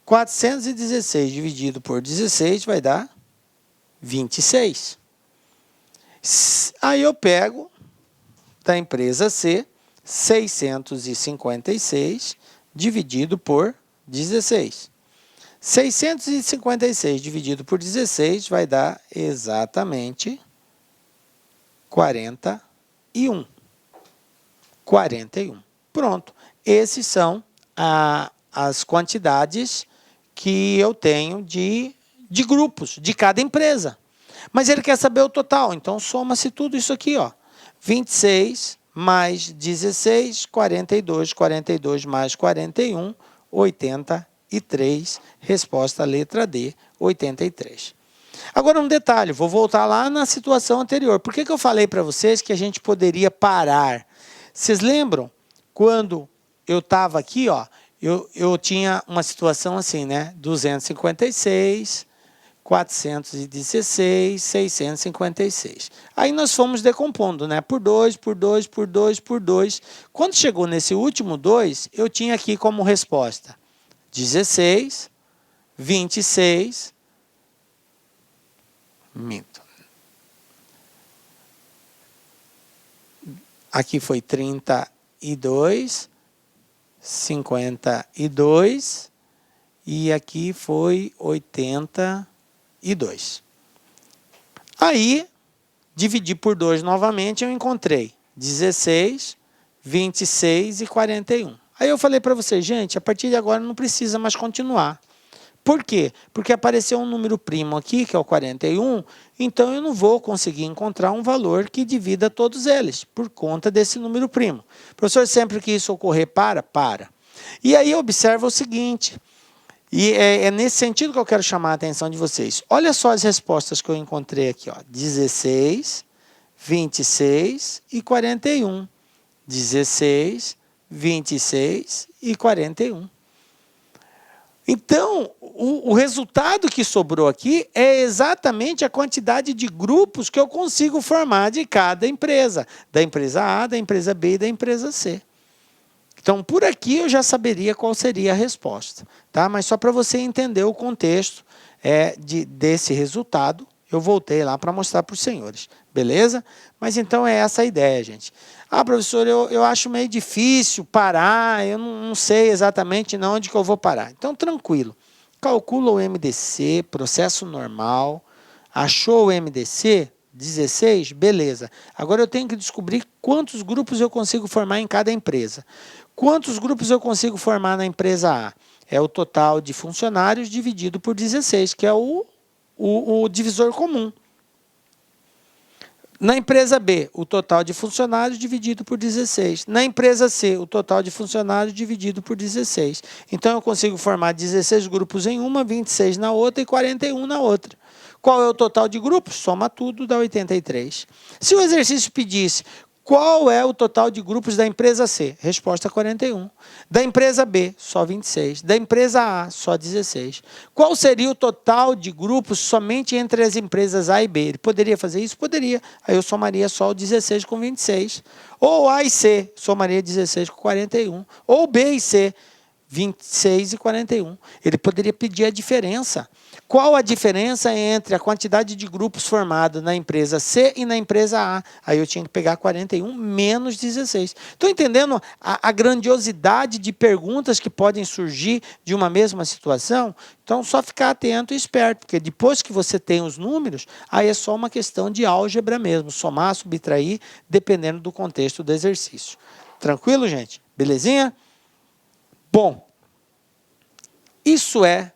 416 dividido por 16 vai dar 26. Aí eu pego da empresa C, 656 dividido por 16. 656 dividido por 16 vai dar exatamente 41. 41. Pronto. Esses são as quantidades que eu tenho de grupos de cada empresa. Mas ele quer saber o total, então soma-se tudo isso aqui, ó. 26 mais 16, 42, 42 mais 41, 83. Resposta letra D, 83. Agora um detalhe, vou voltar lá na situação anterior. Por que eu falei para vocês que a gente poderia parar? Vocês lembram quando eu estava aqui, ó, eu tinha uma situação assim, né? 256, 416, 656. Aí nós fomos decompondo, né? Por 2, por 2, por 2, por 2. Quando chegou nesse último 2, eu tinha aqui como resposta 16, 26, minto. Aqui foi 32, 52 e aqui foi 82. Aí, dividi por 2 novamente, eu encontrei 16, 26 e 41. Aí eu falei para vocês, gente, a partir de agora não precisa mais continuar. Por quê? Porque apareceu um número primo aqui, que é o 41, então eu não vou conseguir encontrar um valor que divida todos eles, por conta desse número primo. Professor, sempre que isso ocorrer, para. E aí observa o seguinte, e é nesse sentido que eu quero chamar a atenção de vocês. Olha só as respostas que eu encontrei aqui, ó. 16, 26 e 41. 16, 26 e 41. Então, o resultado que sobrou aqui é exatamente a quantidade de grupos que eu consigo formar de cada empresa. Da empresa A, da empresa B e da empresa C. Então, por aqui eu já saberia qual seria a resposta. Tá? Mas só para você entender o contexto desse resultado, eu voltei lá para mostrar para os senhores. Beleza? Mas então é essa a ideia, gente. Ah, professor, eu acho meio difícil parar, eu não sei exatamente onde que eu vou parar. Então, tranquilo. Calcula o MDC, processo normal. Achou o MDC? 16? Beleza. Agora eu tenho que descobrir quantos grupos eu consigo formar em cada empresa. Quantos grupos eu consigo formar na empresa A? É o total de funcionários dividido por 16, que é o divisor comum. Na empresa B, o total de funcionários dividido por 16. Na empresa C, o total de funcionários dividido por 16. Então, eu consigo formar 16 grupos em uma, 26 na outra e 41 na outra. Qual é o total de grupos? Soma tudo, dá 83. Se o exercício pedisse qual é o total de grupos da empresa C? Resposta 41. Da empresa B, só 26. Da empresa A, só 16. Qual seria o total de grupos somente entre as empresas A e B? Ele poderia fazer isso? Poderia. Aí eu somaria só o 16 com 26. Ou A e C, somaria 16 com 41. Ou B e C, 26 e 41. Ele poderia pedir a diferença. Qual a diferença entre a quantidade de grupos formados na empresa C e na empresa A? Aí eu tinha que pegar 41 menos 16. Estão entendendo a grandiosidade de perguntas que podem surgir de uma mesma situação? Então, só ficar atento e esperto, porque depois que você tem os números, aí é só uma questão de álgebra mesmo, somar, subtrair, dependendo do contexto do exercício. Tranquilo, gente? Belezinha? Bom, isso é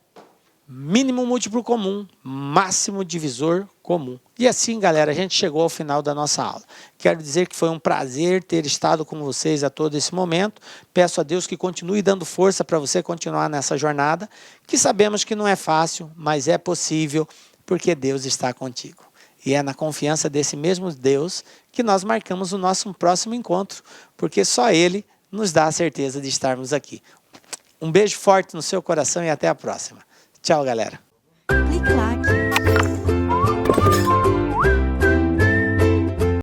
mínimo múltiplo comum, máximo divisor comum. E assim, galera, a gente chegou ao final da nossa aula. Quero dizer que foi um prazer ter estado com vocês a todo esse momento. Peço a Deus que continue dando força para você continuar nessa jornada, que sabemos que não é fácil, mas é possível, porque Deus está contigo. E é na confiança desse mesmo Deus que nós marcamos o nosso próximo encontro, porque só Ele nos dá a certeza de estarmos aqui. Um beijo forte no seu coração e até a próxima. Tchau, galera. Clique lá